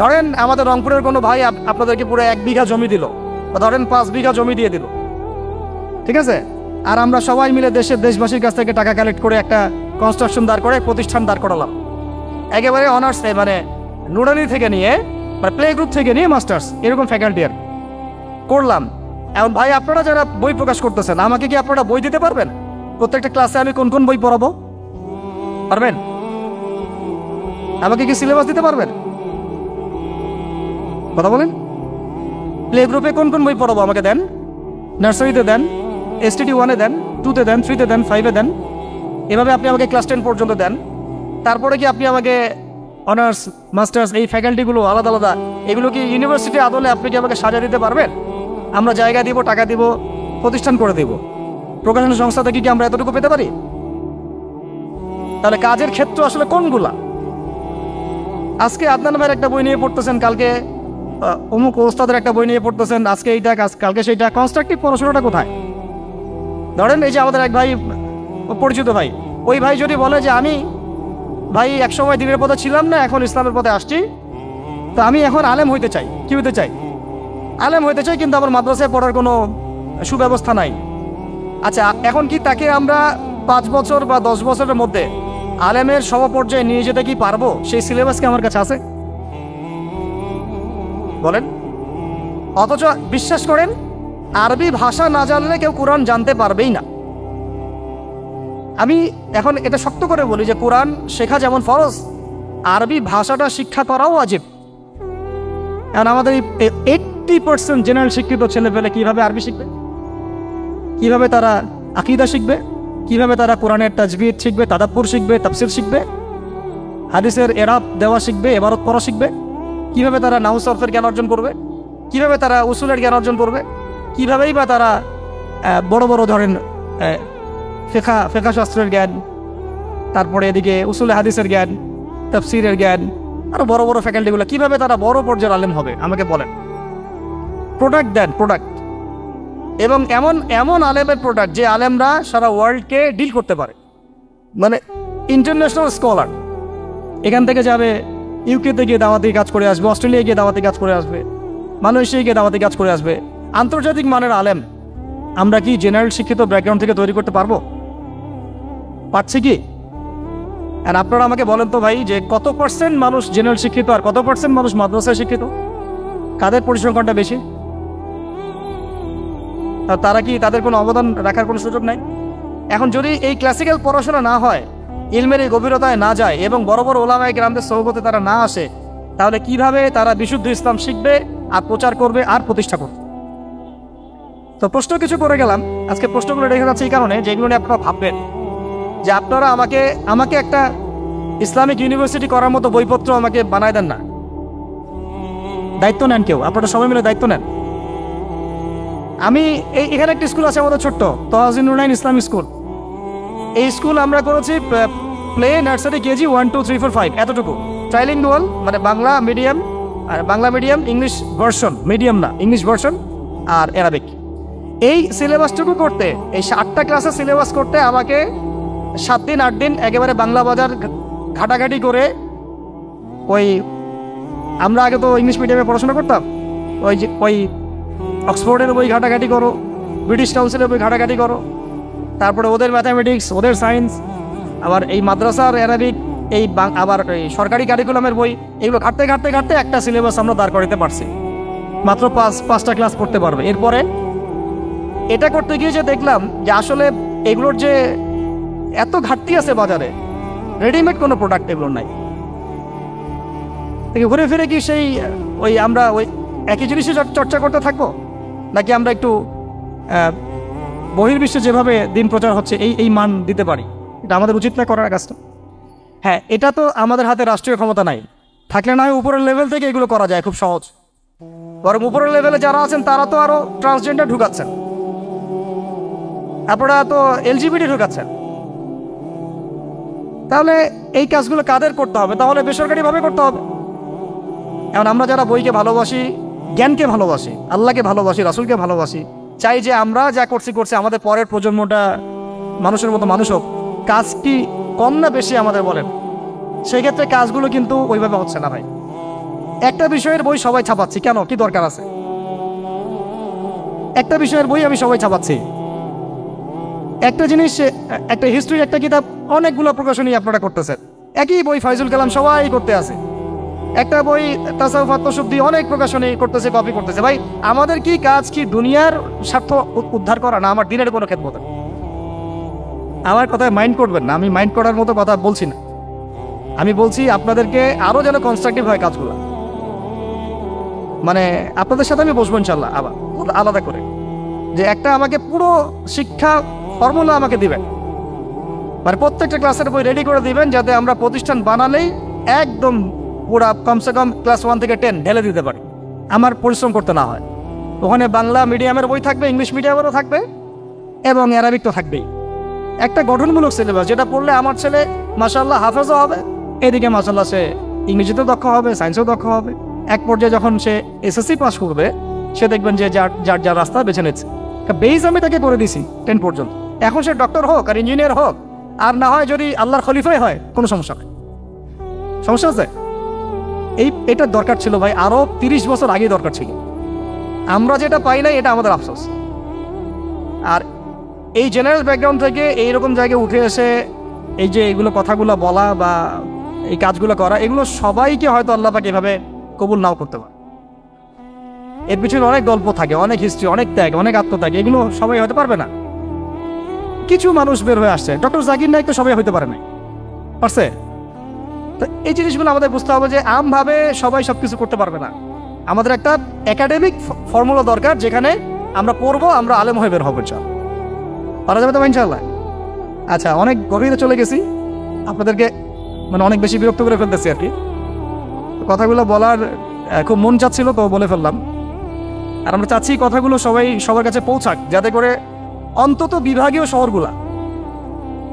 ধরেন আমাদের রংপুরের কোনো ভাই আপনাদেরকে পুরো 1 বিঘা জমি দিল, বা ধরেন 5 বিঘা জমি দিয়ে দিল, ঠিক আছে? আর আমরা সবাই মিলে দেশবাসীর কাছ থেকে টাকা কালেক্ট করে একটা কনস্ট্রাকশন দাঁড় করে প্রতিষ্ঠান দাঁড় করালাম, একেবারে অনার্স, মানে নুরানি থেকে নিয়ে, মানে প্লে গ্রুপ থেকে নিয়ে মাস্টার্স, এরকম ফ্যাকাল্টি আর করলাম। এখন ভাই আপনারা যারা বই প্রকাশ করতেছেন, আমাকে কি আপনারা বই দিতে পারবেন? প্রত্যেকটা ক্লাসে আমি কোন কোন বই পড়াবো পারবেন? আমাকে কি সিলেবাস দিতে পারবেন? কথা বলেন। প্লে গ্রুপে কোন কোন বই পড়াবো আমাকে দেন। নার্সারিতে দেন, STD 1-এ দেন, 2-তে দেন, 3-তে দেন, 5-এ দেন। এভাবে আপনি আমাকে ক্লাস 10 পর্যন্ত দেন। তারপরে কি আপনি আমাকে অনার্স, মাস্টার্স, এই ফ্যাকাল্টিগুলো আলাদা আলাদা, এগুলো কি ইউনিভার্সিটি আদলে আপনি কি আমাকে সাজা দিতে পারবেন? আমরা জায়গা দিব, টাকা দিব, প্রতিষ্ঠান করে দিব। প্রকাশনা সংস্থা থেকে কি আমরা এতটুকু পেতে পারি? তাহলে কাজের ক্ষেত্র আসলে কোনগুলা? আজকে আদনান ভাইয়ের একটা বই নিয়ে পড়তেছেন, কালকে অমুক ওস্তাদের একটা বই নিয়ে পড়তেছেন, আজকে এইটা, কালকে সেইটা। কনস্ট্রাকটিভ পড়াশোনাটা কোথায়? ধরেন এই যে আমাদের এক ভাই, পরিচিত ভাই, ওই ভাই যদি বলে যে আমি ভাই একসময় দিনের পথে ছিলাম না, এখন ইসলামের পথে আসছি, তো আমি এখন আলেম হইতে চাই। কি হইতে চাই? আলেম হইতে চাই, কিন্তু আমার মাদ্রাসায় পড়ার কোনো সুব্যবস্থা নাই। আচ্ছা, এখন কি তাকে আমরা 5 বছর বা 10 বছরের মধ্যে আলেমের সমপর্যায়ে নিয়ে যেতে কি পারবো? সেই সিলেবাস কি আমার কাছে আছে? বলেন। অথচ বিশ্বাস করেন, আরবি ভাষা না জানলে কেউ কোরআন জানতে পারবেই না। আমি এখন এটা শক্ত করে বলি যে কোরআন শেখা যেমন ফরজ, আরবি ভাষাটা শিক্ষা করাও ওয়াজিব। এখন আমাদের 80% জেনারেল শিক্ষিত ছেলে পেলে কিভাবে আরবি শিখবে? কিভাবে তারা আকীদা শিখবে? কিভাবে তারা কোরআনের তাজবিদ শিখবে, তাদাব্বুর শিখবে, তাফসির শিখবে, হাদিসের এরাব দেওয়া শিখবে, ইবারত পড়া শিখবে, কিভাবে তারা নাহু সরফের জ্ঞান অর্জন করবে, কিভাবে তারা উসুলের জ্ঞান অর্জন করবে, কিভাবেই বা তারা বড় বড় ধরেন ফেকা শাস্ত্রের জ্ঞান, তারপরে এদিকে উসুলে হাদিসের জ্ঞান, তাফসিরের জ্ঞান, আরো বড় বড় ফ্যাকাল্টিগুলো, কিভাবে তারা বড় পর্যায়ের আলেম হবে আমাকে বলেন। প্রোডাক্ট দেন, প্রোডাক্ট, এবং এমন এমন আলেমের প্রোডাক্ট যে আলেমরা সারা ওয়ার্ল্ডকে ডিল করতে পারে, মানে ইন্টারন্যাশনাল স্কলার। এখান থেকে যাবে ইউকেতে গিয়ে দাওয়াতি কাজ করে আসবে, অস্ট্রেলিয়ায় গিয়ে দাওয়াতি কাজ করে আসবে, মালয়েশিয়ায় গিয়ে দাওয়াতি কাজ করে আসবে, আন্তর্জাতিক মানের আলেম আমরা কি জেনারেল শিক্ষিত ব্যাকগ্রাউন্ড থেকে তৈরি করতে পারবো? পারছি কি? আর আপনারা আমাকে বলেন তো ভাই, যে কত পার্সেন্ট মানুষ জেনারেল শিক্ষিত আর কত পার্সেন্ট মানুষ মাদ্রাসায় শিক্ষিত? কাদের পরিসংখ্যানটা বেশি? তারা কি, তাদের কোনো অবদান রাখার কোনো সুযোগ নাই? এখন যদি এই ক্লাসিক্যাল পড়াশোনা না হয়, ইলমের এই গভীরতায় না যায় এবং বড় বড় ওলামায়ে কেরামদের সোহবতে তারা না আসে, তাহলে কিভাবে তারা বিশুদ্ধ ইসলাম শিখবে আর প্রচার করবে আর প্রতিষ্ঠা করবে? তো প্রশ্ন কিছু করে গেলাম। আজকে প্রশ্নগুলো রেখে যাচ্ছে এই কারণে, যেগুলো নিয়ে আপনারা ভাববেন যে আপনারা আমাকে একটা ইসলামিক ইউনিভার্সিটি করার মতো বইপত্র আমাকে বানায় দেন না। দায়িত্ব নেন কেউ, আপনারা সবাই মিলে দায়িত্ব নেন। আমি এখানে একটা স্কুল আছে আমাদের ছোট্ট, তহাজিন নুরাইন ইসলামিক স্কুল। এই স্কুল আমরা করেছি প্লে, নার্সারি, কেজি 1, 2, 3, 4, 5 এতটুকু। ট্রাইলিঙ্গুয়াল, মানে বাংলা মিডিয়াম, আর Bangla medium English version, medium না ইংলিশ ভার্সন, আর অ্যারাবিক। এই সিলেবাসটুকু করতে, এই 8টা ক্লাসের সিলেবাস করতে আমাকে 7 দিন 8 দিন একেবারে বাংলা বাজার ঘাটাঘাটি করে, ওই আমরা আগে তো ইংলিশ মিডিয়ামে পড়াশোনা করতাম, ওই অক্সফোর্ডের বই ঘাটাঘাটি করো, ব্রিটিশ কাউন্সিলের বই ঘাটাঘাটি করো, তারপরে ওদের ম্যাথামেটিক্স, ওদের সায়েন্স, আবার এই মাদ্রাসার অ্যারাবিক, আবার এই সরকারি কারিকুলামের বই, এগুলো ঘাটতে ঘাটতে ঘাটতে একটা সিলেবাস আমরা দাঁড় করাতে পারছি। মাত্র 5টা ক্লাস পড়তে পারবে। এরপরে এটা করতে গিয়ে যে দেখলাম যে আসলে এগুলোর যে এত ঘাটতি আছে বাজারে, রেডিমেড কোনো প্রোডাক্ট এগুলোর নাই। ঘুরে ফিরে কি সেই আমরা ওই একই জিনিসই চর্চা করতে থাকবো, নাকি আমরা একটু বহির্বিশ্বে যেভাবে দিন প্রচার হচ্ছে এই মান দিতে পারি? এটা আমাদের উচিত না করার কাজটা? হ্যাঁ, এটা তো আমাদের হাতে রাষ্ট্রীয় ক্ষমতা নাই, থাকলে না হয় উপরের লেভেল থেকে এগুলো করা যায়, খুব সহজ। বরং উপরের লেভেলে যারা আছেন তারা তো আরো ট্রান্সজেন্ডার ঢুকাচ্ছেন, আপনারা তো এলজিবিটি ঢুকাচ্ছেন। তাহলে এই কাজগুলো কাদের করতে হবে? তাহলে বেসরকারিভাবে করতে হবে। এখন আমরা যারা বইকে ভালোবাসি, জ্ঞানকে ভালোবাসি, আল্লাহকে ভালোবাসি, রাসূলকে ভালোবাসি, চাই যে আমরা যা করছি আমাদের পরের প্রজন্মটা মানুষের মতো মানুষ হোক। কাজ কি কম না বেশি আমাদের বলেন? সেই ক্ষেত্রে কাজগুলো কিন্তু ওইভাবে হচ্ছে না ভাই। একটা বিষয়ের বই সবাই ছাপাচ্ছি, কেন? কি দরকার আছে? একটা বিষয়ের বই আমি সবাই ছাপাচ্ছি। একটা জিনিস, একটা হিস্ট্রির একটা কিতাব অনেকগুলো প্রকাশনী আপনারা করতেছেন, একই বই ফাইজুল কালাম সবাই করতে আছে। একটা বই তাসাউফ আত্মশুদ্ধি অনেক প্রকাশনী করতেছে, কপি করতেছে। ভাই আমাদের কি কাজ? কি দুনিয়ার স্বার্থ উদ্ধার করা, না আমার দিনের কোনো খেদমত? আমার কথায় মাইন্ড করবেন না, আমি মাইন্ড করার মতো কথা বলছি না। আমি বলছি আপনাদেরকে আরো যেন কনস্ট্রাকটিভ হয় কাজগুলো। মানে আপনাদের সাথে আমি বসবো ইনশাল্লাহ আবার আলাদা করে, যে একটা আমাকে পুরো শিক্ষা ফর্মুলা আমাকে দিবেন, মানে প্রত্যেকটা ক্লাসের বই রেডি করে দিবেন, যাতে আমরা প্রতিষ্ঠান বানালেই একদম পুরা কমসে কম ক্লাস 1 থেকে 10 ঢেলে দিতে পারি, আমার পরিশ্রম করতে না হয়। ওখানে বাংলা মিডিয়ামের বই থাকবে, ইংলিশ মিডিয়ামেরও থাকবে, এবং অ্যারাবিক তো থাকবেই। একটা গঠনমূলক সিলেবাস, যেটা পড়লে আমার ছেলে মাশাআল্লাহ হাফেজও হবে, এদিকে মাশাআল্লাহ সে ইংরেজিতেও দক্ষ হবে, সায়েন্সেও দক্ষ হবে। এক পর্যায়ে যখন সে এসএসসি পাস করবে, সে দেখবেন যে যার রাস্তা বেছে নিচ্ছে। বেস আমি তাকে করে দিছি 10 পর্যন্ত। এখন সে ডক্টর হোক আর ইঞ্জিনিয়ার হোক, আর না হয় যদি আল্লাহর খলিফাই হয়, কোনো সমস্যা নেই। সমস্যা আছে? এটা দরকার ছিল ভাই, আরো 30 বছর আগে দরকার ছিল। আমরা যেটা পাই নাই, এটা আমাদের আফসোস। আর এই জেনারেল ব্যাকগ্রাউন্ড থেকে এইরকম জায়গায় উঠে এসে এই যে এইগুলো কথাগুলো বলা বা এই কাজগুলো করা, এগুলো সবাইকে হয়তো আল্লাহ পাক এভাবে কবুল নাও করতে পারে। এর পিছনে অনেক গল্প থাকে, অনেক হিস্ট্রি, অনেক ত্যাগ, অনেক আত্মত্যাগ, এগুলো সবাই হতে পারবে না। কিছু মানুষ বের হয়ে আসছে, ডক্টর জাকির নাইক তো সবাই হইতে পারে নাই, পারছে? তো এই জিনিসগুলো আমাদের বুঝতে হবে যে আমভাবে সবাই সবকিছু করতে পারবে না। আমাদের একটা একাডেমিক ফর্মুলা দরকার, যেখানে আমরা পড়বো, আমরা আলেম হয়ে বের হবো। পারা যাবে তো ইনশাআল্লাহ? আচ্ছা, অনেক গভীরে চলে গেছি, আপনাদেরকে মানে অনেক বেশি বিরক্ত করে ফেলতেছি আর কি। কথাগুলো বলার খুব মন চাচ্ছিল, তো বলে ফেললাম। আর আমরা চাচ্ছি কথাগুলো সবার কাছে পৌঁছাক, যাতে করে অন্তত বিভাগীয় শহরগুলা,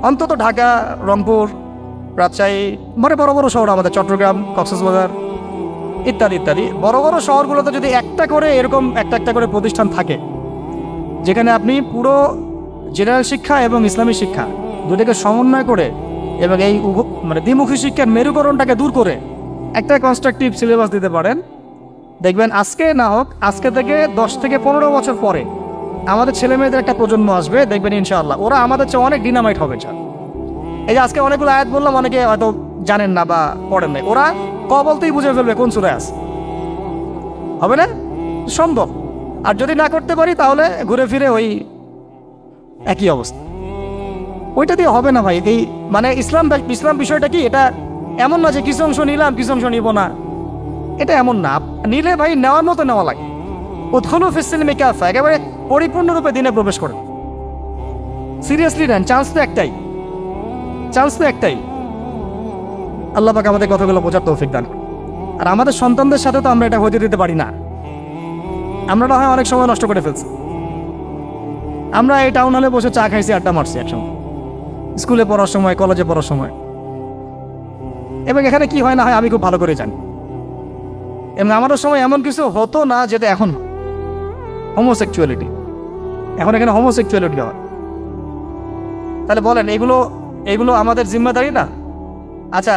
অন্তত ঢাকা, রংপুর, রাজশাহী, মানে বড় বড় শহর আমাদের চট্টগ্রাম, কক্সবাজার ইত্যাদি ইত্যাদি বড় বড় শহরগুলোতে যদি একটা করে এরকম একটা করে প্রতিষ্ঠান থাকে, যেখানে আপনি পুরো জেনারেল শিক্ষা এবং ইসলামী শিক্ষা দুটোকে সমন্বয় করে এবং এই মানে দ্বিমুখী শিক্ষার মেরুকরণটাকে দূর করে একটা কনস্ট্রাকটিভ সিলেবাস দিতে পারেন, দেখবেন আজকে না হোক, আজকে থেকে 10 থেকে 15 বছর পরে আমাদের ছেলে মেয়েদের একটা প্রজন্ম আসবে, দেখবেন ইনশাআল্লাহ ওরা আমাদের চেয়ে অনেক ডিনামাইট হবে। এই যে আজকে অনেকগুলো আয়াত বললাম, অনেকে হয়তো জানেন না বা পড়েন নাই, ওরা বলতেই বুঝে ফেলবে কোন সূরায় আছে। হবে না? সম্ভব। আর যদি না করতে পারি তাহলে ঘুরে ফিরে ওই একই অবস্থা। ওইটা দিয়ে হবে না ভাই। এই মানে ইসলাম বিষয়টা কি, এটা এমন না যে কিছু অংশ নিলাম কিছু অংশ নিব না, এটা এমন না। নিলে ভাই নেওয়ার মতো নেওয়া লাগে। উদখুলু ফিস-সিলমি কাফা, একেবারে পরিপূর্ণরূপে দিনে প্রবেশ করে সিরিয়াসলি নেন। চান্স তো একটাই। আল্লাহ পাক আমাদের কথাগুলো বোঝার তৌফিক দান। আর আমাদের সন্তানদের সাথে তো আমরা এটা হতে দিতে পারি না। আমরা না হয় অনেক সময় নষ্ট করে ফেলছি। আমরা এই টাউন হলে বসে চা খাইছি, আড্ডা মারছি একসময়, স্কুলে পড়ার সময়, কলেজে পড়ার সময়। এবং এখানে কি হয় না হয় আমি খুব ভালো করে জানি। এবং আমাদের সময় এমন কিছু হতো না যেটা এখন হোমোসেক্সুয়ালিটি, এখন এখানে হোমোসেক্সুয়ালিটি হয়। তাহলে বলেন এগুলো আমাদের জিম্মাদারি না? আচ্ছা,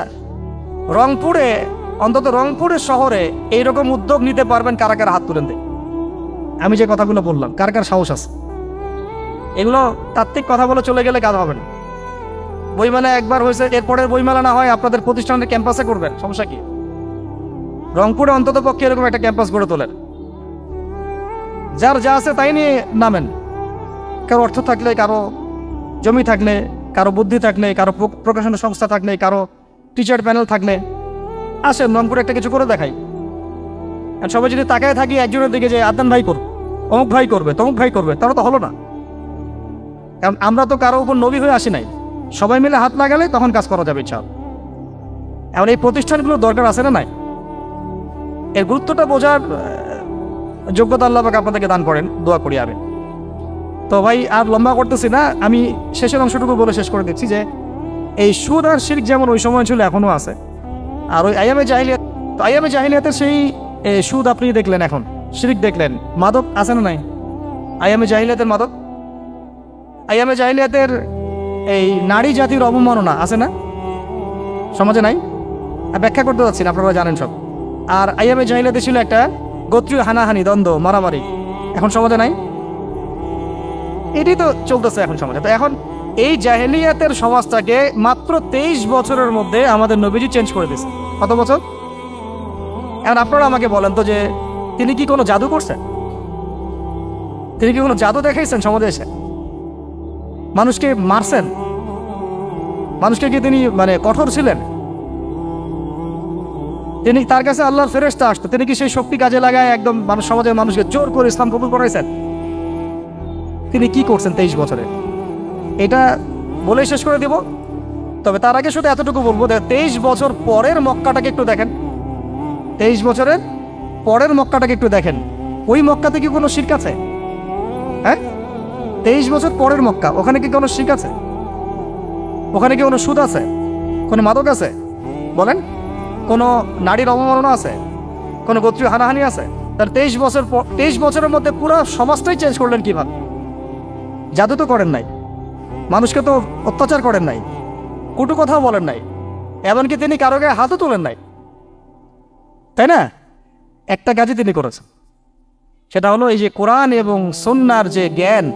অন্তত রংপুরের শহরে এইরকম উদ্যোগ নিতে পারবেন কারা কারা? হাত তুলেন দেয়। আমি যে কথাগুলো বললাম, কার কার সাহস আছে? এগুলো তাত্ত্বিক কথা বলে চলে গেলে কাজ হবে না। বইমেলা একবার হয়েছে, এরপরের বইমেলা না হয় আপনাদের প্রতিষ্ঠানের ক্যাম্পাসে করবেন, সমস্যা কি? রংপুরে অন্তত পক্ষে এরকম একটা ক্যাম্পাস গড়ে তোলেন, যার যা আছে তাই নিয়ে নামেন। কারো অর্থ থাকলে, কারো জমি থাকলে, কারো বুদ্ধি থাকলে, কারো প্রকাশনা সংস্থা থাকলে, কারো টিচার প্যানেল থাকলে আসেন রংপুরে একটা কিছু করে দেখাই। আর সবাই যদি তাকায় থাকি একজনের দিকে যে আদনান ভাই করবে, অমুক ভাই করবে, তমুক ভাই করবে, তারা তো হলো না। কারণ আমরা তো কারো উপর নবী হয়ে আসি নাই। সবাই মিলে হাত লাগালে তখন কাজ করা যাবে ইনশাআল্লাহ। এখন এই প্রতিষ্ঠানগুলোর দরকার আছে না নাই? এর গুরুত্বটা বোঝার যোগ্যতা আল্লাহ পাক আপনাদেরকে দান করেন, দোয়া করি আমি। তো ভাই আর লম্বা করতেছি না, আমি শেষের অংশটুকু বলে শেষ করে দিচ্ছি যে এই সুদ আর শিরক যেমন ওই সময় ছিল এখনও আছে। আর ওই আইয়ামে জাহিলিয়াতের সেই সুদ আপনি দেখলেন, এখন শিরক দেখলেন, মাদক আছে না নাই? আইয়ামে জাহিলিয়াতের মাদক, আইয়ামে জাহিলিয়াতের এই নারী জাতির অবমাননা আছে না সমাজে? নাই? ব্যাখ্যা করতে যাচ্ছি না, আপনারা জানেন সব। আর আইয়ামে জাহিলিয়াতে ছিল একটা গোত্রীয় হানাহানি, দ্বন্দ্ব, মারামারি, এখন সমাজে নাই? এটাই তো চলতেছে এখন সমাজে। তো এখন এই জাহেলিয়াতের সমাজটাকে মাত্র 23 বছরের মধ্যে আমাদের নবীজি চেঞ্জ করে দিয়েছে। কত বছর? এখন আপনারা আমাকে বলেন তো যে তিনি কি কোনো জাদু করছেন? তিনি কি কোনো জাদু দেখাইছেন সমাজে এসে? মানুষকে মারছেন? মানুষকে কি তিনি মানে কঠোর ছিলেন? তিনি, তার কাছে আল্লাহর ফেরেশতা আসতো, তিনি কি সেই শক্তি কাজে লাগায় একদম সমাজের মানুষকে জোর করে ইসলাম কবুল করাইছেন? তিনি কি করছেন 23 বছরে? এটা বলে শেষ করে দেব। তবে তার আগে শুধু এতটুকু বলবো, 23 বছর পরের মক্কাটাকে একটু দেখেন। 23 বছরের পরের মক্কাটাকে একটু দেখেন। ওই মক্কাতে কি কোনো শিরক আছে? হ্যাঁ, 23 বছর পরের মক্কা, ওখানে কি কোনো শিরক আছে? ওখানে কি কোনো সুদ আছে? কোনো মাদক আছে? বলেন, কোনো নারীর অবমাননা আছে? কোনো গোত্রীয় হানাহানি আছে? তার 23 বছরের মধ্যে পুরো সমাজটাই চেঞ্জ করলেন কিভাবে? জাদু তো করেন নাই, মানুষকে তো অত্যাচার করেন নাই, কটু কথাও বলেন নাই, এমনকি তিনি কারো গায়ে হাতও তোলেন নাই, তাই না? একটা কাজই তিনি করেছেন, সেটা হলো এই যে কোরআন এবং সুন্নাহর যে জ্ঞান,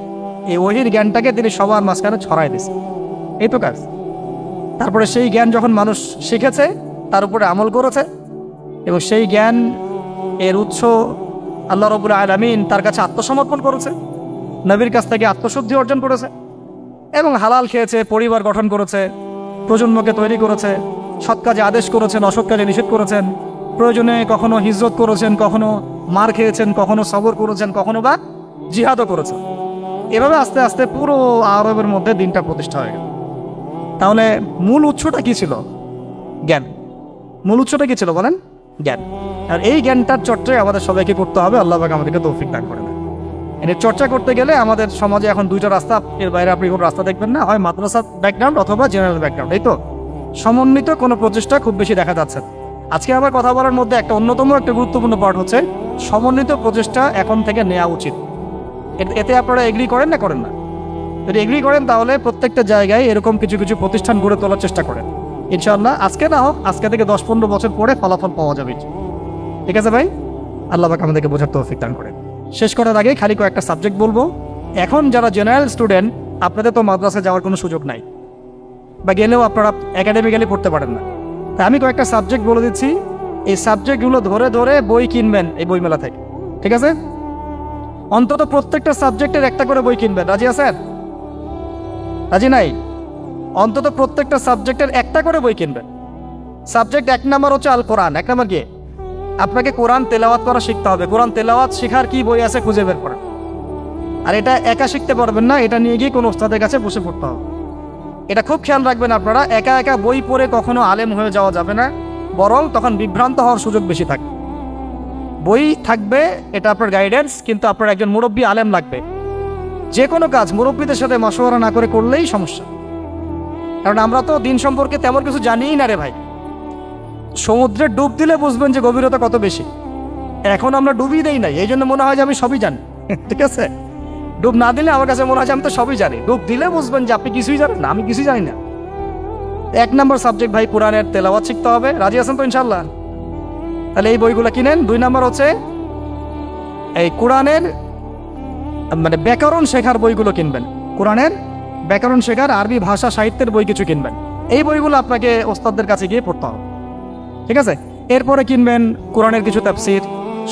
এই ওহীর জ্ঞানটাকে তিনি সবার মাঝখানে ছড়াই দিয়েছেন। এই তো কাজ। তারপরে সেই জ্ঞান যখন মানুষ শিখেছে, তার উপরে আমল করেছে, এবং সেই জ্ঞান এর উৎস আল্লাহ রাব্বুল আলামিন, তার কাছে আত্মসমর্পণ করেছে, নবীর কাছ থেকে আত্মশুদ্ধি অর্জন করেছে, এবং হালাল খেয়েছে, পরিবার গঠন করেছে, প্রজন্মকে তৈরি করেছে, সৎ কাজে আদেশ করেছেন, অসৎ কাজে নিষেধ করেছেন, প্রয়োজনে কখনো হিজরত করেছেন, কখনো মার খেয়েছেন, কখনো সবর করেছেন, কখনো বা জিহাদও করেছেন। এভাবে আস্তে আস্তে পুরো আরবের মধ্যে দিনটা প্রতিষ্ঠা হয়ে গেল। তাহলে মূল উৎসটা কি ছিল? জ্ঞান। মূল উৎসটা কি ছিল বলেন? জ্ঞান। আর এই জ্ঞানটার চর্চায় আমাদের সবাইকে করতে হবে। আল্লাহ পাক আমাদেরকে তৌফিক দান করে না। এর চর্চা করতে গেলে আমাদের সমাজে এখন দুইটা রাস্তা, এর বাইরে আপনি কোনো রাস্তা দেখবেন না, হয় মাদ্রাসা ব্যাকগ্রাউন্ড অথবা জেনারেল ব্যাকগ্রাউন্ড। এই তো সমন্বিত কোনো প্রচেষ্টা খুব বেশি দেখা যাচ্ছে। আজকে আমার কথা বলার মধ্যে একটা অন্যতম একটা গুরুত্বপূর্ণ পার্ট হচ্ছে সমন্বিত প্রচেষ্টা এখন থেকে নেওয়া উচিত। এতে আপনারা এগ্রি করেন না করেন না? যদি এগ্রি করেন তাহলে প্রত্যেকটা জায়গায় এরকম কিছু কিছু প্রতিষ্ঠান গড়ে তোলার চেষ্টা করেন। ইনশাআল্লাহ আজকে না হোক, আজকে থেকে 10-15 বছর পরে ফলাফল পাওয়া যাবে। ঠিক আছে ভাই? আল্লাহ পাক আমাদেরকে বোঝার তৌফিক দান করেন। শেষ করার আগে খালি কয়েকটা সাবজেক্ট বলবো। এখন যারা জেনারেল স্টুডেন্ট, আপনাদের তো মাদ্রাসায় যাওয়ার কোনো সুযোগ নাই, বা গেলেও আপনারা একাডেমিক্যালি পড়তে পারেন না। তাই আমি কয়েকটা সাবজেক্ট বলে দিচ্ছি, এই সাবজেক্টগুলো ধরে ধরে বই কিনবেন এই বইমেলা থেকে। ঠিক আছে? অন্তত প্রত্যেকটা সাবজেক্টের একটা করে বই কিনবেন। রাজি আছেন? রাজি নাই? অন্তত প্রত্যেকটা সাবজেক্টের একটা করে বই কিনবেন। সাবজেক্ট 1 নাম্বার হচ্ছে আল কোরআন। 1 নাম্বার কি? আপনাকে কোরআন তেলাওয়াত করা শিখতে হবে। কোরআন তেলাওয়াত শেখার কি বই আছে খুঁজে বের করেন। আর এটা একা শিখতে পারবেন না, এটা নিয়ে গিয়ে কোনো ওস্তাদের কাছে বসে পড়তে হবে। এটা খুব খেয়াল রাখবেন আপনারা। একা একা বই পড়ে কখনো আলেম হয়ে যাওয়া যাবে না, বরং তখন বিভ্রান্ত হওয়ার সুযোগ বেশি থাকে। বই থাকবে, এটা আপনার গাইডেন্স, কিন্তু আপনার একজন মুরব্বী আলেম লাগবে। যে কোনো কাজ মুরব্বীদের সাথে মশওয়ারা না করে করলেই সমস্যা। কারণ আমরা তো দিন সম্পর্কে তেমন কিছু জানিই না রে ভাই। সমুদ্রে ডুব দিলে বুঝবেন যে গভীরতা কত বেশি। এখন আমরা ডুবই দেই নাই, এই জন্য মনে হয় যে আমি সবই জানি। ঠিক আছে? ডুব না দিলে আমার কাছে মনে হয় যে আমি তো সবই জানি। ডুব দিলে বুঝবেন যে আপনি কিছুই জানেন না, আমি কিছুই জানি না। 1 নাম্বার সাবজেক্ট ভাই কোরআনের তেলাওয়াত শিখতে হবে। রাজি আছেন তো ইনশাল্লাহ? তাহলে এই বইগুলো কিনেন। 2 নাম্বার হচ্ছে এই কোরআনের মানে ব্যাকরণ শেখার বইগুলো কিনবেন। কোরআনের ব্যাকরণ শেখার আরবি ভাষা সাহিত্যের বই কিছু কিনবেন। এই বইগুলো আপনাকে ওস্তাদদের কাছে গিয়ে পড়তে হবে। ঠিক আছে? এরপরে কিনবেন কোরআনের কিছু তাফসির,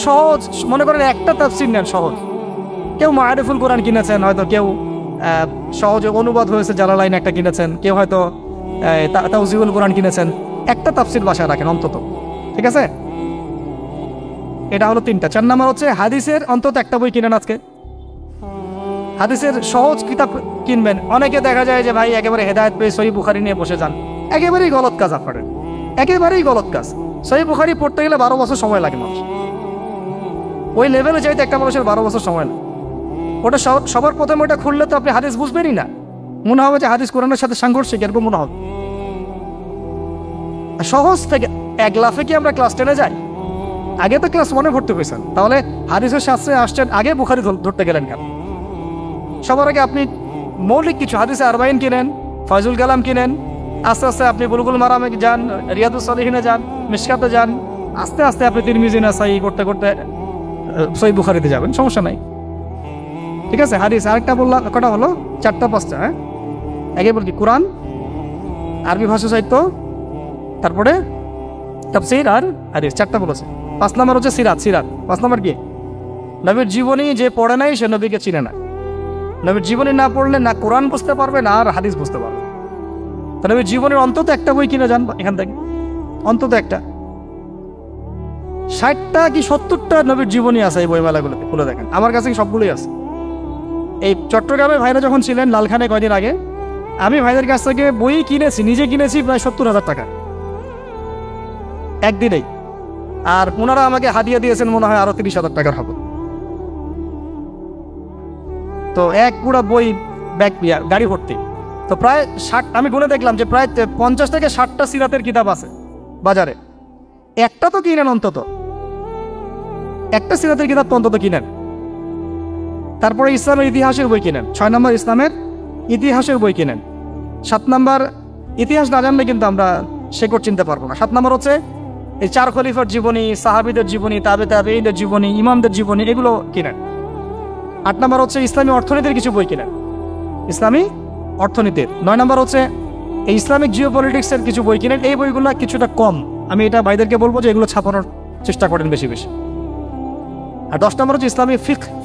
সহজ। মনে করেন একটা তাফসির নেন সহজ। কেউ মারিফুল কোরআন কিনেছেন, হয়তো কেউ সহজে অনুবাদ হয়েছে জালালাইন একটা কিনেছেন, কেউ হয়তো তাওজিউল কোরআন কিনেছেন। একটা তাফসির বাসায় রাখেন অন্তত। ঠিক আছে? এটা হলো 3টা। 4 নাম্বার হচ্ছে হাদিসের অন্তত একটা বই কিনেন আজকে। হাদিসের সহজ কিতাব কিনবেন। অনেকে দেখা যায় যে ভাই একেবারে হেদায়েত পেয়ে সহিহ বুখারী নিয়ে বসে যান। একেবারেই গলত কাজ আপনাদের, একেবারেই গলত কাজ। সহিহ বুখারী পড়তে গেলে 12 বছর সময় লাগে মানুষ। ওই লেভেলে যাইতে একটা মানুষের 12 বছর সময় লাগে। ওটা সবার প্রথমে ওটা খুললে তো আপনি হাদিস বুঝবেনই না। মনে হবে যে হাদিস কোরআনের সাথে সাংঘর্ষিক, এরকম মনে হবে। সহজ থেকে 1 লাফে কি আমরা ক্লাস 10-এ যাই? আগে তো ক্লাস 1-এ ভর্তি হয়েছেন, তাহলে হাদিসের শাস্ত্রে আসছেন, আগে বুখারী ধরতে গেলেন কেন? সবার আগে আপনি মৌলিক কিছু হাদিসে আরবাইন কিনেন, ফয়জুল কালাম কিনেন। আস্তে আস্তে আপনি বুলুগুল মারামে যান, রিয়াদুস সালিহিনে যান, মিশকাতে যান। আস্তে আস্তে আপনি তিরমিজি নাসাই করতে করতে সহিহ বুখারীতে যাবেন, সমস্যা নাই। ঠিক আছে? হাদিস আরেকটা বললাম, কটা হলো? 4টা-5টা। হ্যাঁ, আগে বলছি কোরআন, আরবি ভাষা সাহিত্য, তারপরে তাফসীর আর হাদিস। 4টা বলেছে। 5 নাম্বার হচ্ছে সিরাত। 5 নাম্বার কি? নবীর জীবনী যে পড়ে নাই সে নবীকে চিনে না। নবীর জীবনী না পড়লে না কোরআন বুঝতে পারবে না আর হাদিস বুঝতে পারবে। তো নবীর জীবনের অন্তত একটা বই কিনে যান এখান থেকে, অন্তত একটা। 60টা কি 70টা নবীর জীবনী আছে এই বইমেলাগুলোতে, খুলে দেখেন। আমার কাছে সবগুলোই আছে। এই চট্টগ্রামে ভাইরা যখন ছিলেন লালখানে কয়দিন আগে, আমি ভাইদের কাছ থেকে বই কিনেছি, নিজে কিনেছি প্রায় 70,000 টাকা একদিনেই। আর ওনারা আমাকে হাদিয়া দিয়েছেন মনে হয় আরো 30,000 টাকার হবে। তো এক পুরো বই ব্যাগ গাড়ি ভর্তি। তো প্রায় 60, আমি গুনে দেখলাম যে প্রায় 50 থেকে 60টা সিরাতের কিতাব আছে বাজারে। একটা তো কিনেন, অন্তত একটা সিরাতের কিতাব তো অন্তত কিনেন। তারপরে ইসলামের ইতিহাসের বই কিনেন। 6 নম্বর ইসলামের ইতিহাসের বই কিনেন। 7 নম্বর ইতিহাস না জানলে কিন্তু আমরা শেকড় চিনতে পারবো না। 7 নম্বর হচ্ছে এই 4 খলিফার জীবনী, সাহাবীদের জীবনী, তাবেঈদের জীবনী, ইমামদের জীবনী, এগুলো কিনেন। 8 নম্বর হচ্ছে ইসলামী অর্থনীতির কিছু বই কিনেন, ইসলামী অর্থনীতির। 9 নম্বর হচ্ছে এই ইসলামিক জিওপলিটিক্সের কিছু বই কিনেন। এই বইগুলো কিছুটা কম, আমি এটা ভাইদেরকে বলবো যে এগুলো ছাপানোর চেষ্টা করেন বেশি বেশি। আর 10 নম্বর হচ্ছে ইসলামী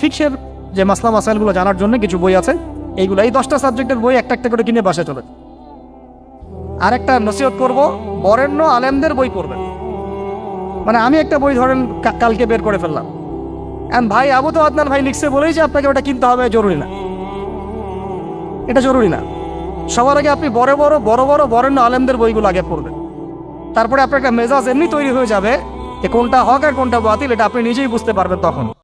ফিকহের যে মাসলা মাসাইলগুলো জানার জন্য কিছু বই আছে, এইগুলো। এই 10টা সাবজেক্টের বই একটা একটা করে কিনে বাসায় চলে। আর একটা নসিহত করবো, বরেণ্য আলেমদের বই পড়বেন। মানে আমি একটা বই ধরেন কালকে বের করে ফেললাম, ভাই আবু তো আদনান ভাই লিখছে বলেই যে আপনাকে ওটা কিনতে হবে জরুরি না, এটা জরুরি না। সবার আগে আপনি বড় বড় বরেণ্য আলেমদের বইগুলো আগে পড়বেন। তারপরে আপনার একটা মেজাজ এমনি তৈরি হয়ে যাবে যে কোনটা হক আর কোনটা বাতিল এটা আপনি নিজেই বুঝতে পারবেন তখন।